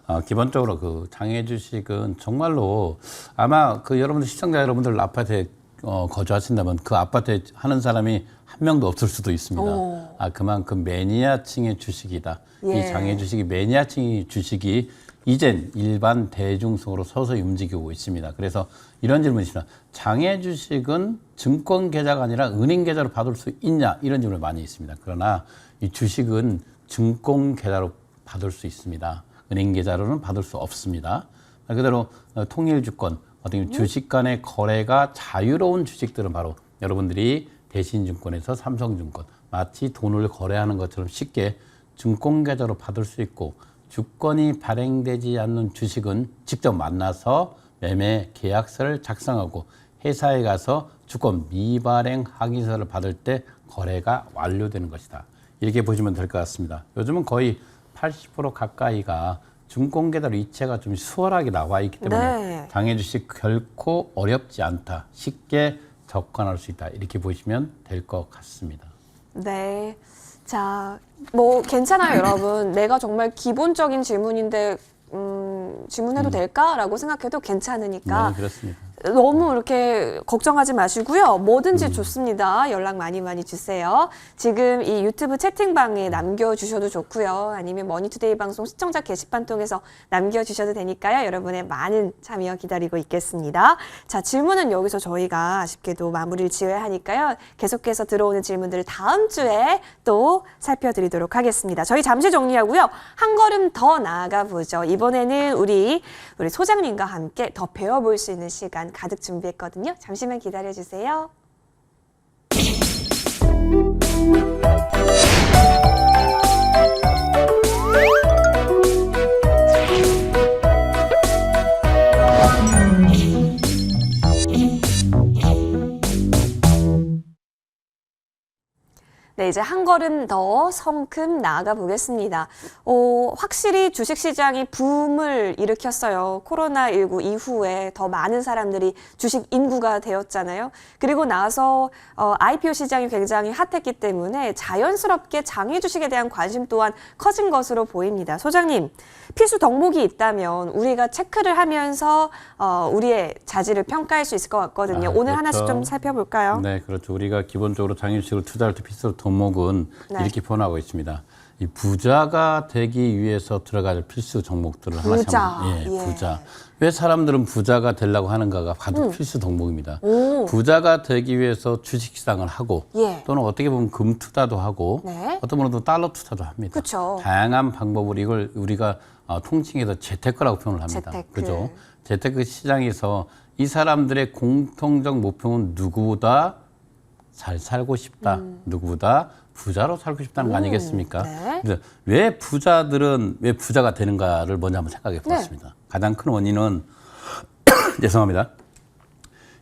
있고요. 기본적으로 그 장외 주식은 정말로 아마 그 여러분들 시청자 여러분들 아파트에 거주하신다면 그 아파트에 하는 사람이 한 명도 없을 수도 있습니다. 그만큼 매니아층의 주식이다. 예. 이 장외 주식이 매니아층의 주식이 이젠 일반 대중성으로 서서히 움직이고 있습니다. 그래서 이런 질문이 있습니다. 장외 주식은 증권 계좌가 아니라 은행 계좌로 받을 수 있냐? 이런 질문이 많이 있습니다. 그러나 이 주식은 증권 계좌로 받을 수 있습니다. 은행 계좌로는 받을 수 없습니다. 말 그대로 통일주권, 어떤 주식 간의 거래가 자유로운 주식들은 바로 여러분들이 대신증권에서 삼성증권, 마치 돈을 거래하는 것처럼 쉽게 증권 계좌로 받을 수 있고 주권이 발행되지 않는 주식은 직접 만나서 매매 계약서를 작성하고 회사에 가서 주권 미발행 확인서를 받을 때 거래가 완료되는 것이다. 이렇게 보시면 될 것 같습니다. 요즘은 거의 80% 가까이가 증권 계좌로 이체가 좀 수월하게 나와 있기 때문에 네. 장외 주식 결코 어렵지 않다. 쉽게 접근할 수 있다. 이렇게 보시면 될 것 같습니다. 네. 자, 뭐 괜찮아요, 여러분. 내가 정말 기본적인 질문인데 질문해도 될까라고 생각해도 괜찮으니까 네, 그렇습니다. 너무 이렇게 걱정하지 마시고요. 뭐든지 좋습니다. 연락 많이 많이 주세요. 지금 이 유튜브 채팅방에 남겨주셔도 좋고요. 아니면 머니투데이 방송 시청자 게시판 통해서 남겨주셔도 되니까요. 여러분의 많은 참여 기다리고 있겠습니다. 자, 질문은 여기서 저희가 아쉽게도 마무리를 지어야 하니까요. 계속해서 들어오는 질문들을 다음 주에 또 살펴드리도록 하겠습니다. 저희 잠시 정리하고요. 한 걸음 더 나아가 보죠. 이번에는 우리 소장님과 함께 더 배워볼 수 있는 시간 가득 준비했거든요. 잠시만 기다려주세요. 네, 이제 한 걸음 더 성큼 나아가 보겠습니다. 확실히 주식시장이 붐을 일으켰어요. 코로나19 이후에 더 많은 사람들이 주식 인구가 되었잖아요. 그리고 나서 IPO 시장이 굉장히 핫했기 때문에 자연스럽게 장외 주식에 대한 관심 또한 커진 것으로 보입니다. 소장님, 필수 덕목이 있다면 우리가 체크를 하면서 우리의 자질을 평가할 수 있을 것 같거든요. 오늘 그렇죠. 하나씩 좀 살펴볼까요? 네, 그렇죠. 우리가 기본적으로 장외 주식으로 투자할 때 필수 덕목은 네. 이렇게 표현하고 있습니다. 이 부자가 되기 위해서 들어갈 필수 종목들을 하나씩 부자. 한번, 예. 부자. 왜 사람들은 부자가 되려고 하는가가 바로 필수 덕목입니다. 오. 부자가 되기 위해서 주식시장을 하고 예. 또는 어떻게 보면 금 투자도 하고 네. 어떤 분은 달러 투자도 합니다. 그쵸. 다양한 방법으로 이걸 우리가 통칭해서 재테크라고 표현을 합니다. 재테크. 그죠? 재테크 시장에서 이 사람들의 공통적 목표는 누구보다 잘 살고 싶다. 누구보다 부자로 살고 싶다는 거 아니겠습니까? 네. 그래서 왜 부자들은 왜 부자가 되는가를 먼저 한번 생각해 보겠습니다. 가장 큰 원인은 죄송합니다.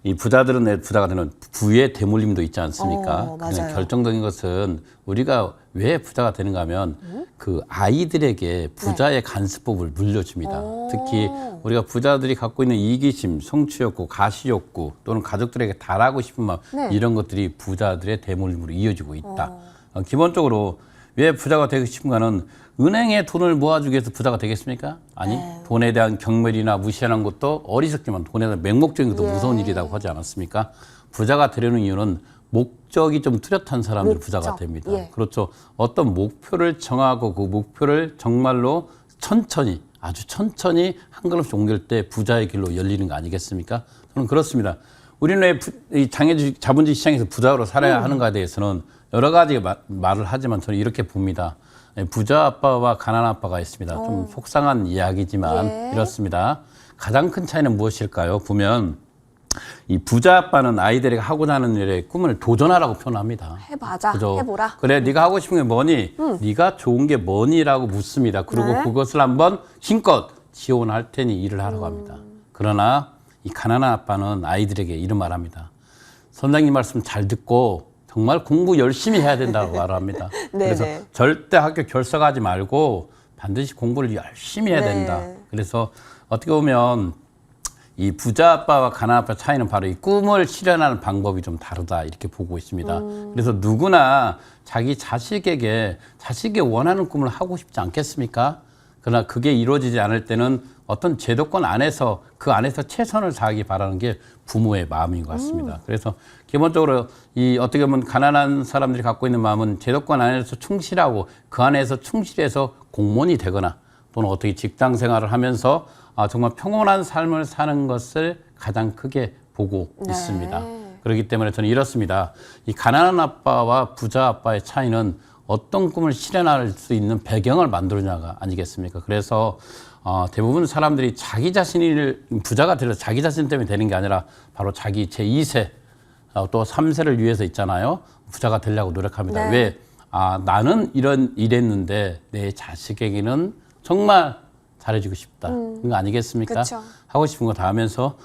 이 부자들은 왜 부자가 되는 부의 대물림도 있지 않습니까? 맞아요. 그냥 결정적인 것은 우리가 왜 부자가 되는가 하면 그 아이들에게 부자의 간수법을 물려줍니다. 특히 우리가 부자들이 갖고 있는 이기심, 성취욕구, 가시욕구 또는 가족들에게 달하고 싶은 마음 이런 것들이 부자들의 대물림으로 이어지고 있다. 기본적으로 왜 부자가 되고 싶은가는 은행에 돈을 모아주기 위해서 부자가 되겠습니까? 아니, 돈에 대한 경멸이나 무시하는 것도 어리석지만 돈에 대한 맹목적인 것도 무서운 일이라고 하지 않았습니까? 부자가 되려는 이유는 목적이 좀 뚜렷한 사람들이 부자가 됩니다. 예. 그렇죠. 어떤 목표를 정하고 그 목표를 정말로 천천히, 아주 천천히 한 걸음씩 옮길 때 부자의 길로 열리는 거 아니겠습니까? 저는 그렇습니다. 우리는 왜 이 자본주의 시장에서 부자로 살아야 하는가에 대해서는 여러 가지 말을 하지만 저는 이렇게 봅니다. 부자 아빠와 가난한 아빠가 있습니다. 좀 속상한 이야기지만 예. 이렇습니다. 가장 큰 차이는 무엇일까요? 보면 이 부자 아빠는 아이들에게 하고자 하는 일에 꿈을 도전하라고 표현합니다. 해봐자, 그죠? 해보라. 그래, 네가 하고 싶은 게 뭐니? 네가 좋은 게 뭐니?라고 묻습니다. 그리고 네. 그것을 한번 힘껏 지원할 테니 일을 하라고 합니다. 그러나 이 가난한 아빠는 아이들에게 이런 말합니다. 선생님 말씀 잘 듣고 정말 공부 열심히 해야 된다고 말합니다. 그래서 절대 학교 결석하지 말고 반드시 공부를 열심히 해야 된다. 그래서 어떻게 보면 이 부자 아빠와 가난한 아빠 차이는 바로 이 꿈을 실현하는 방법이 좀 다르다 이렇게 보고 있습니다. 그래서 누구나 자기 자식에게 자식이 원하는 꿈을 하고 싶지 않겠습니까? 그러나 그게 이루어지지 않을 때는 어떤 제도권 안에서 그 안에서 최선을 다하기 바라는 게 부모의 마음인 것 같습니다. 그래서 기본적으로 이 어떻게 보면 가난한 사람들이 갖고 있는 마음은 제도권 안에서 충실하고 그 안에서 충실해서 공무원이 되거나 또는 어떻게 직장 생활을 하면서 정말 평온한 삶을 사는 것을 가장 크게 보고 있습니다. 그렇기 때문에 저는 이렇습니다. 이 가난한 아빠와 부자 아빠의 차이는 어떤 꿈을 실현할 수 있는 배경을 만들어냐가 아니겠습니까? 그래서 대부분 사람들이 자기 자신을 부자가 되려서 자기 자신 때문에 되는 게 아니라 바로 자기 제2세 또 3세를 위해서 있잖아요. 부자가 되려고 노력합니다. 왜? 나는 이랬는데 내 자식에게는 정말 잘해주고 싶다. 그거 아니겠습니까? 그쵸. 하고 싶은 거 다 하면서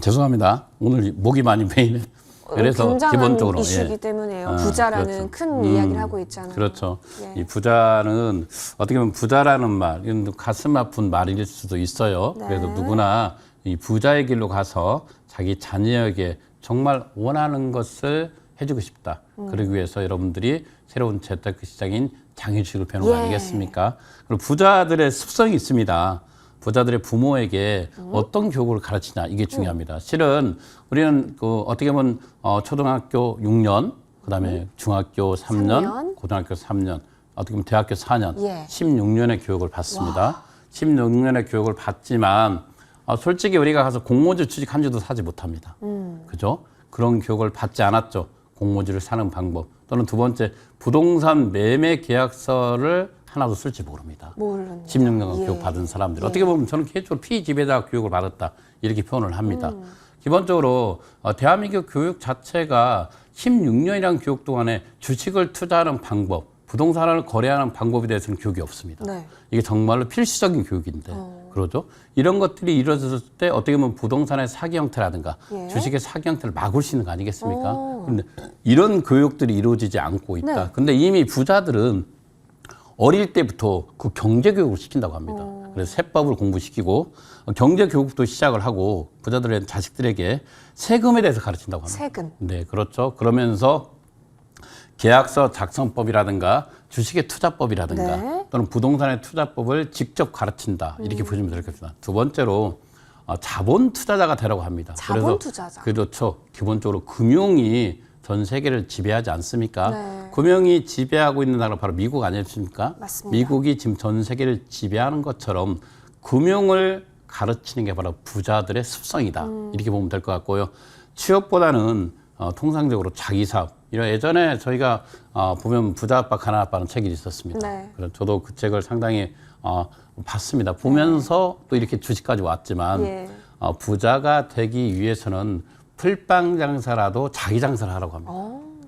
죄송합니다. 오늘 목이 많이 메이네. 그래서 굉장한 기본적으로 이슈이기 때문에요. 부자라는 그렇죠. 큰 이야기를 하고 있잖아요. 그렇죠. 이 부자는 어떻게 보면 부자라는 말, 이건 가슴 아픈 말일 수도 있어요. 그래서 누구나 이 부자의 길로 가서 자기 자녀에게 정말 원하는 것을 해주고 싶다. 그러기 위해서 여러분들이 새로운 재테크 시장인 장애주식을 배우는 거 아니겠습니까? 그리고 부자들의 습성이 있습니다. 부자들의 부모에게 어떤 교육을 가르치냐 이게 중요합니다. 실은 우리는 어떻게 보면 초등학교 6년, 그다음에 중학교 3년, 고등학교 3년, 어떻게 보면 대학교 4년, 16년의 교육을 받습니다. 16년의 교육을 받지만 솔직히 우리가 가서 공모주 취직 한 주도 사지 못합니다. 그죠? 그런 교육을 받지 않았죠. 공모주를 사는 방법. 또는 두 번째, 부동산 매매 계약서를 하나도 쓸지 모릅니다. 16년간 교육 받은 사람들. 어떻게 보면 저는 개인적으로 피지배자 교육을 받았다. 이렇게 표현을 합니다. 기본적으로 대한민국 교육 자체가 16년이라는 교육 동안에 주식을 투자하는 방법, 부동산을 거래하는 방법에 대해서는 교육이 없습니다. 이게 정말로 필수적인 교육인데, 그러죠? 이런 것들이 이루어졌을 때 어떻게 보면 부동산의 사기 형태라든가 주식의 사기 형태를 막을 수 있는 거 아니겠습니까? 근데 이런 교육들이 이루어지지 않고 있다. 근데 이미 부자들은 어릴 때부터 그 경제 교육을 시킨다고 합니다. 그래서 세법을 공부시키고 경제 교육도 시작을 하고 부자들의 자식들에게 세금에 대해서 가르친다고 합니다. 세금. 네, 그렇죠. 그러면서 계약서 작성법이라든가 주식의 투자법이라든가 또는 부동산의 투자법을 직접 가르친다. 이렇게 보시면 될 것 같습니다. 두 번째로 자본 투자자가 되라고 합니다. 자본 투자자. 그렇죠. 기본적으로 금융이 전 세계를 지배하지 않습니까? 네. 금융이 지배하고 있는 나라가 바로 미국 아니겠습니까? 맞습니다. 미국이 지금 전 세계를 지배하는 것처럼 금융을 가르치는 게 바로 부자들의 습성이다. 이렇게 보면 될 것 같고요. 취업보다는 통상적으로 자기 사업. 이런 예전에 저희가 보면 부자 아빠 가난 아빠는 책이 있었습니다. 네. 그래서 저도 그 책을 상당히 봤습니다. 보면서 또 이렇게 주식까지 왔지만 예. 부자가 되기 위해서는 풀빵 장사라도 자기 장사를 하라고 합니다.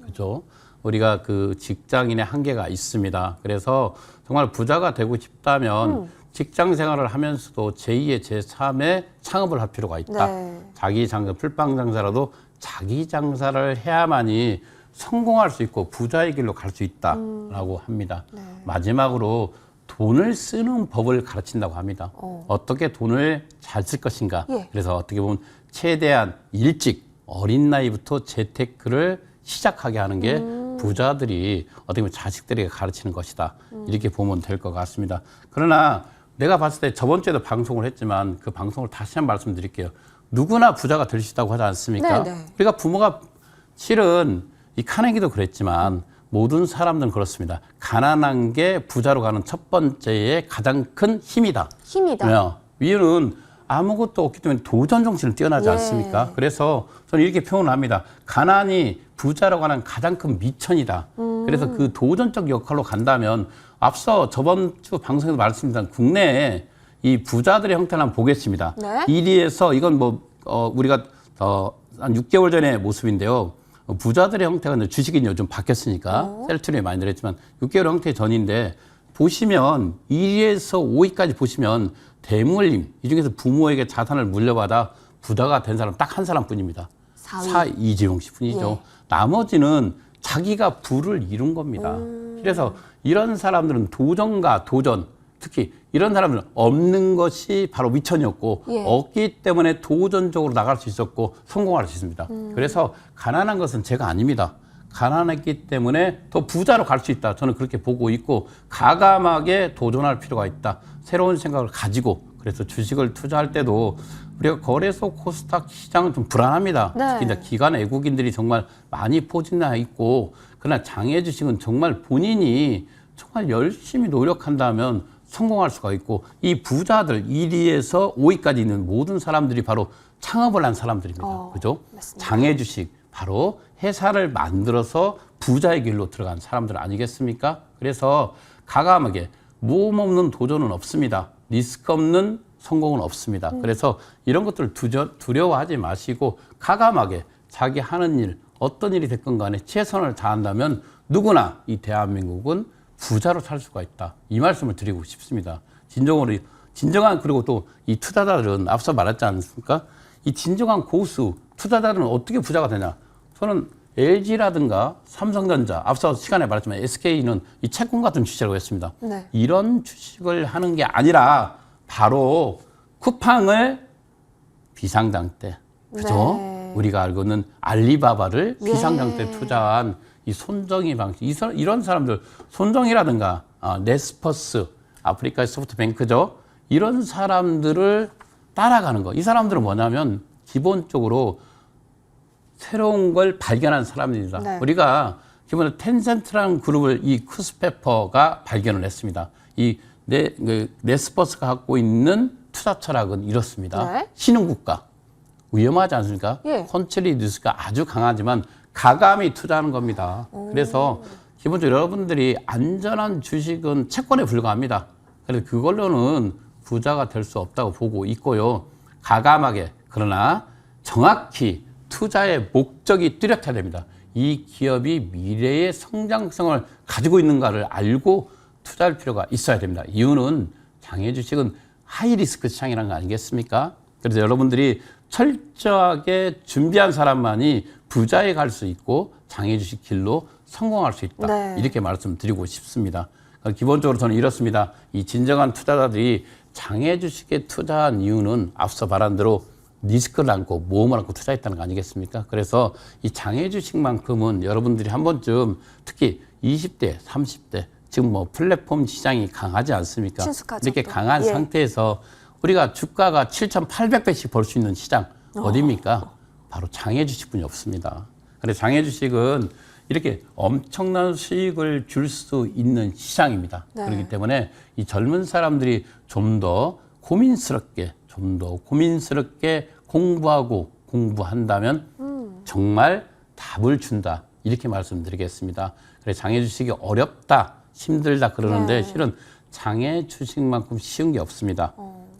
그죠? 우리가 그 직장인의 한계가 있습니다. 그래서 정말 부자가 되고 싶다면 직장 생활을 하면서도 제2의 제3의 창업을 할 필요가 있다. 네. 자기 장사, 풀빵 장사라도 자기 장사를 해야만이 성공할 수 있고 부자의 길로 갈 수 있다라고 합니다. 네. 마지막으로 돈을 쓰는 법을 가르친다고 합니다. 어떻게 돈을 잘 쓸 것인가. 예. 그래서 어떻게 보면 최대한 일찍 어린 나이부터 재테크를 시작하게 하는 게 부자들이 어떻게 보면 자식들에게 가르치는 것이다. 이렇게 보면 될 것 같습니다. 그러나 내가 봤을 때 저번 주에도 방송을 했지만 그 방송을 다시 한번 말씀드릴게요. 누구나 부자가 될 수 있다고 하지 않습니까? 네, 네. 우리가 부모가 실은 이 카네기도 그랬지만 모든 사람들은 그렇습니다. 가난한 게 부자로 가는 첫 번째의 가장 큰 힘이다. 힘이다. 이유는 아무것도 없기 때문에 도전 정신을 뛰어나지 예. 않습니까? 그래서 저는 이렇게 표현을 합니다. 가난이 부자로 가는 가장 큰 미천이다. 그래서 그 도전적 역할로 간다면 앞서 저번 주 방송에서 말씀드린 국내에 이 부자들의 형태를 한번 보겠습니다. 네. 1위에서 이건 우리가 한 6개월 전의 모습인데요. 부자들의 형태가 이제 주식이 요즘 바뀌었으니까 셀트리온이 많이 늘었지만 6개월 형태 전인데 보시면 1위에서 5위까지 보시면 대물림, 이 중에서 부모에게 자산을 물려받아 부자가 된 사람 딱 한 사람뿐입니다. 4위. 이재용 씨 뿐이죠. 예. 나머지는 자기가 부를 이룬 겁니다. 그래서 이런 사람들은 도전과 도전, 특히 이런 사람들은 없는 것이 바로 미천이었고 예. 없기 때문에 도전적으로 나갈 수 있었고 성공할 수 있습니다. 그래서 가난한 것은 제가 아닙니다. 가난했기 때문에 더 부자로 갈 수 있다. 저는 그렇게 보고 있고 과감하게 도전할 필요가 있다. 새로운 생각을 가지고 그래서 주식을 투자할 때도 우리가 거래소 코스닥 시장은 좀 불안합니다. 네. 특히 이제 기관 외국인들이 정말 많이 포진해 있고 그러나 장외 주식은 정말 본인이 정말 열심히 노력한다면 성공할 수가 있고 이 부자들 1위에서 5위까지 있는 모든 사람들이 바로 창업을 한 사람들입니다. 그죠? 맞습니다. 장외 주식 바로 회사를 만들어서 부자의 길로 들어간 사람들 아니겠습니까? 그래서 과감하게 모험 없는 도전은 없습니다. 리스크 없는 성공은 없습니다. 그래서 이런 것들을 두려워하지 마시고 과감하게 자기 하는 일, 어떤 일이 됐건 간에 최선을 다한다면 누구나 이 대한민국은 부자로 살 수가 있다. 이 말씀을 드리고 싶습니다. 진정한 그리고 또 이 투자자들은 앞서 말했지 않습니까? 이 진정한 고수 투자자들은 어떻게 부자가 되냐? 저는 LG라든가 삼성전자, 앞서 시간에 말했지만 SK는 이 채권 같은 주식이라고 했습니다. 네. 이런 주식을 하는 게 아니라 바로 쿠팡을 비상장 때, 그죠? 네. 우리가 알고 있는 알리바바를 예. 비상장 때 투자한 이 손정희 방식, 이런 사람들, 손정희라든가 네스퍼스, 아프리카의 소프트뱅크죠. 이런 사람들을 따라가는 거. 이 사람들은 뭐냐면 기본적으로 새로운 걸 발견한 사람들입니다. 네. 우리가 기본적으로 텐센트라는 그룹을 이 쿠스페퍼가 발견을 했습니다. 이 네스퍼스가 갖고 있는 투자 철학은 이렇습니다. 네. 신흥국가. 위험하지 않습니까? 예. 컨트리 리스크가 아주 강하지만 가감히 투자하는 겁니다. 그래서 기본적으로 여러분들이 안전한 주식은 채권에 불과합니다. 그래서 그걸로는 부자가 될 수 없다고 보고 있고요. 가감하게 그러나 정확히 투자의 목적이 뚜렷해야 됩니다. 이 기업이 미래의 성장성을 가지고 있는가를 알고 투자할 필요가 있어야 됩니다. 이유는 장외 주식은 하이리스크 시장이라는 거 아니겠습니까? 그래서 여러분들이 철저하게 준비한 사람만이 부자에 갈 수 있고 장외 주식 길로 성공할 수 있다. 네. 이렇게 말씀드리고 싶습니다. 기본적으로 저는 이렇습니다. 이 진정한 투자자들이 장외 주식에 투자한 이유는 앞서 말한 대로 리스크를 안고 모험을 안고 투자했다는 거 아니겠습니까? 그래서 이 장외 주식만큼은 여러분들이 한 번쯤 특히 20대, 30대 지금 뭐 플랫폼 시장이 강하지 않습니까? 친숙하죠, 이렇게 또. 강한 예. 상태에서 우리가 주가가 7,800배씩 벌 수 있는 시장 어디입니까? 바로 장외 주식뿐이 없습니다. 그래서 장외 주식은 이렇게 엄청난 수익을 줄 수 있는 시장입니다. 네. 그렇기 때문에 이 젊은 사람들이 좀 더 고민스럽게 공부한다면 정말 답을 준다. 이렇게 말씀드리겠습니다. 그래서 장외 주식이 어렵다, 힘들다 그러는데 실은 장외 주식만큼 쉬운 게 없습니다.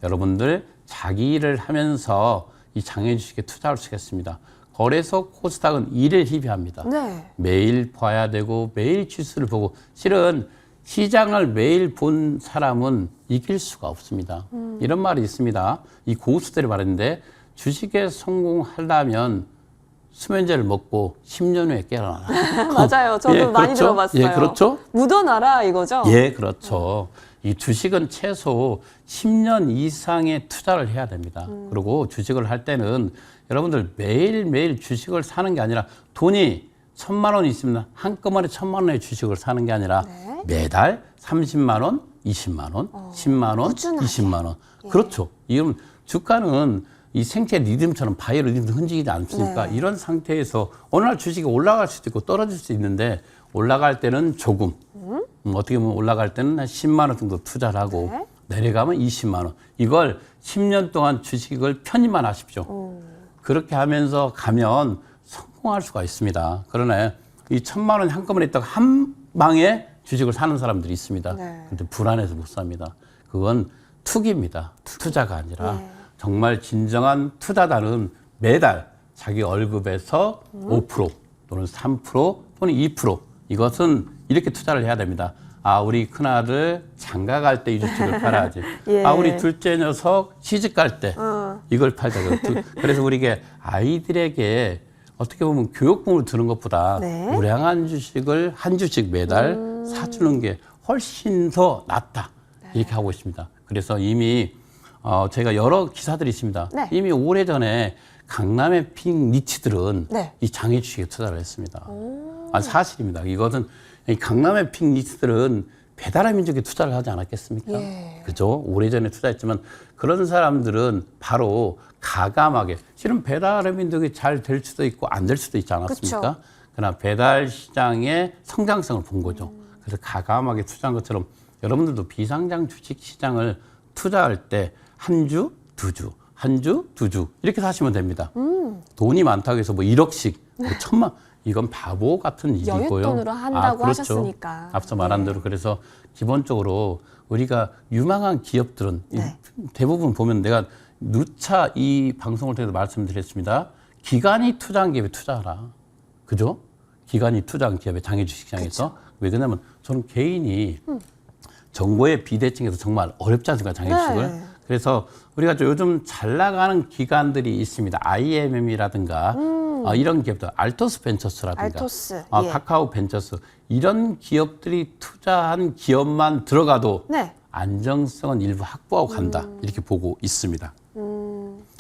여러분들 자기 일을 하면서 이 장외 주식에 투자할 수 있겠습니다. 거래소 코스닥은 일일 희비합니다. 네. 매일 봐야 되고 매일 지수를 보고 실은 시장을 매일 본 사람은 이길 수가 없습니다. 이런 말이 있습니다. 이 고수들이 말했는데 주식에 성공하려면 수면제를 먹고 10년 후에 깨어나라. 맞아요. 저도 예, 많이 그렇죠? 들어봤어요. 예, 그렇죠? 묻어놔라 이거죠? 예, 그렇죠. 이 주식은 최소 10년 이상의 투자를 해야 됩니다. 그리고 주식을 할 때는 여러분들 매일매일 주식을 사는 게 아니라 돈이 1,000만 원 있으면 한꺼번에 1,000만 원의 주식을 사는 게 아니라 매달 30만 원, 20만 원, 10만 원, 꾸준하게. 20만 원. 그렇죠. 이런 주가는 이 생체 리듬처럼 바이오 리듬도 흔들리지 않습니까? 이런 상태에서 어느 날 주식이 올라갈 수도 있고 떨어질 수 있는데 올라갈 때는 조금, 어떻게 보면 올라갈 때는 한 10만 원 정도 투자를 하고 내려가면 20만 원. 이걸 10년 동안 주식을 편입만 하십시오. 그렇게 하면서 가면 성공할 수가 있습니다. 그러나 이 1,000만 원 한꺼번에 있다가 한 방에 주식을 사는 사람들이 있습니다. 근데 불안해서 못 삽니다. 그건 투기입니다. 투자가 아니라 정말 진정한 투자자는 매달 자기 월급에서 5% 또는 3% 또는 2% 이것은 이렇게 투자를 해야 됩니다. 아, 우리 큰아들 장가 갈 때 이 주식을 팔아야지. 아, 우리 둘째 녀석 시집 갈 때 이걸 팔자. 그래서 우리가 아이들에게 어떻게 보면 교육금을 드는 것보다 우량한 주식을 한 주씩 매달 사주는 게 훨씬 더 낫다. 이렇게 하고 있습니다. 그래서 이미 제가 여러 기사들이 있습니다. 이미 오래전에 강남의 픽 니치들은 이 장외 주식에 투자를 했습니다. 아, 사실입니다. 이것은 이 강남의 픽 니치들은 배달의 민족에 투자를 하지 않았겠습니까? 그죠? 오래전에 투자했지만 그런 사람들은 바로 가감하게 실은 배달의 민족이 잘 될 수도 있고 안 될 수도 있지 않았습니까? 그쵸. 그러나 배달 시장의 성장성을 본 거죠. 그래서 가감하게 투자한 것처럼 여러분들도 비상장 주식 시장을 투자할 때 한 주, 두 주, 한 주, 두 주 이렇게 사시면 됩니다. 돈이 많다고 해서 뭐 1억씩, 뭐 1,000만 이건 바보 같은 일이고요. 여윳돈으로 한다고 그렇죠. 하셨으니까. 앞서 말한 대로 그래서 기본적으로 우리가 유망한 기업들은 대부분 보면 내가 누차 이 방송을 통해서 말씀드렸습니다. 기관이 투자한 기업에 투자하라. 그죠? 기관이 투자한 기업에 장외 주식시장에서. 왜 그러냐면 저는 개인이 정보의 비대칭에서 정말 어렵지 않습니까? 장외 주식을. 그래서 우리가 요즘 잘 나가는 기관들이 있습니다. IMM이라든가 이런 기업들, 알토스 벤처스라든가, 알토스, 카카오 벤처스 이런 기업들이 투자한 기업만 들어가도 안정성은 일부 확보하고 간다 이렇게 보고 있습니다.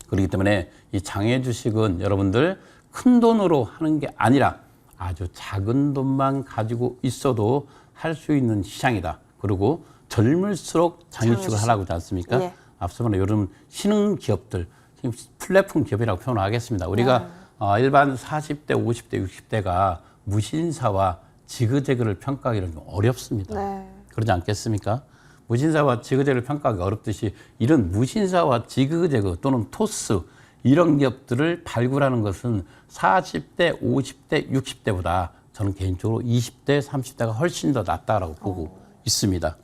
그렇기 때문에 이 장외 주식은 여러분들 큰 돈으로 하는 게 아니라 아주 작은 돈만 가지고 있어도 할 수 있는 시장이다. 그리고 젊을수록 장외 주식을 하라고 하지 않습니까? 앞서 말한 요즘 신흥 기업들, 플랫폼 기업이라고 표현하겠습니다. 우리가 일반 40대, 50대, 60대가 무신사와 지그재그를 평가하기는 좀 어렵습니다. 그러지 않겠습니까? 무신사와 지그재그를 평가하기 어렵듯이 이런 무신사와 지그재그 또는 토스 이런 기업들을 발굴하는 것은 40대, 50대, 60대보다 저는 개인적으로 20대, 30대가 훨씬 더 낫다라고 보고 있습니다.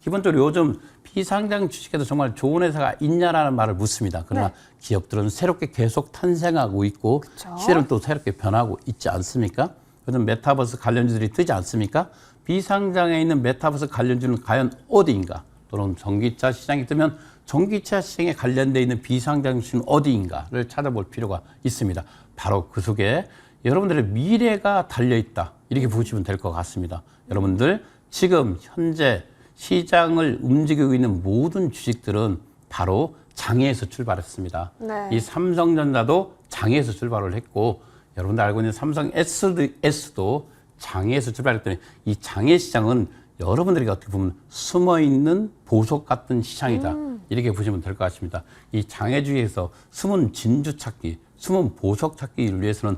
기본적으로 요즘 비상장 주식에도 정말 좋은 회사가 있냐라는 말을 묻습니다. 그러나 기업들은 새롭게 계속 탄생하고 있고 시대는 또 새롭게 변하고 있지 않습니까? 요즘 메타버스 관련주들이 뜨지 않습니까? 비상장에 있는 메타버스 관련주는 과연 어디인가? 또는 전기차 시장이 뜨면 전기차 시장에 관련되어 있는 비상장 주식은 어디인가를 찾아볼 필요가 있습니다. 바로 그 속에 여러분들의 미래가 달려있다. 이렇게 보시면 될 것 같습니다. 여러분들 지금 현재 시장을 움직이고 있는 모든 주식들은 바로 장외에서 출발했습니다. 이 삼성전자도 장외에서 출발을 했고 여러분들 알고 있는 삼성 S도 장외에서 출발했더니 이 장외 시장은 여러분들이 어떻게 보면 숨어있는 보석 같은 시장이다. 이렇게 보시면 될 것 같습니다. 이 장외 주식에서 숨은 진주 찾기, 숨은 보석 찾기를 위해서는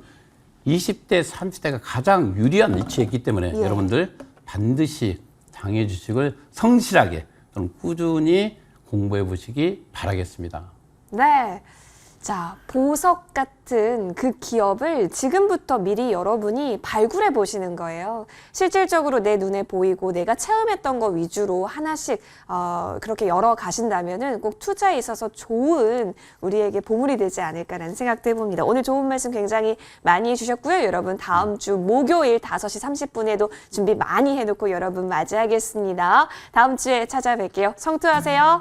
20대, 30대가 가장 유리한 위치에 있기 때문에 예. 여러분들 반드시 장애 주식을 성실하게 또는 꾸준히 공부해 보시기 바라겠습니다. 네. 자, 보석 같은 그 기업을 지금부터 미리 여러분이 발굴해 보시는 거예요. 실질적으로 내 눈에 보이고 내가 체험했던 거 위주로 하나씩 그렇게 열어 가신다면은 꼭 투자에 있어서 좋은 우리에게 보물이 되지 않을까라는 생각도 해봅니다. 오늘 좋은 말씀 굉장히 많이 해주셨고요. 여러분 다음 주 목요일 5시 30분에도 준비 많이 해놓고 여러분 맞이하겠습니다. 다음 주에 찾아뵐게요. 성투하세요.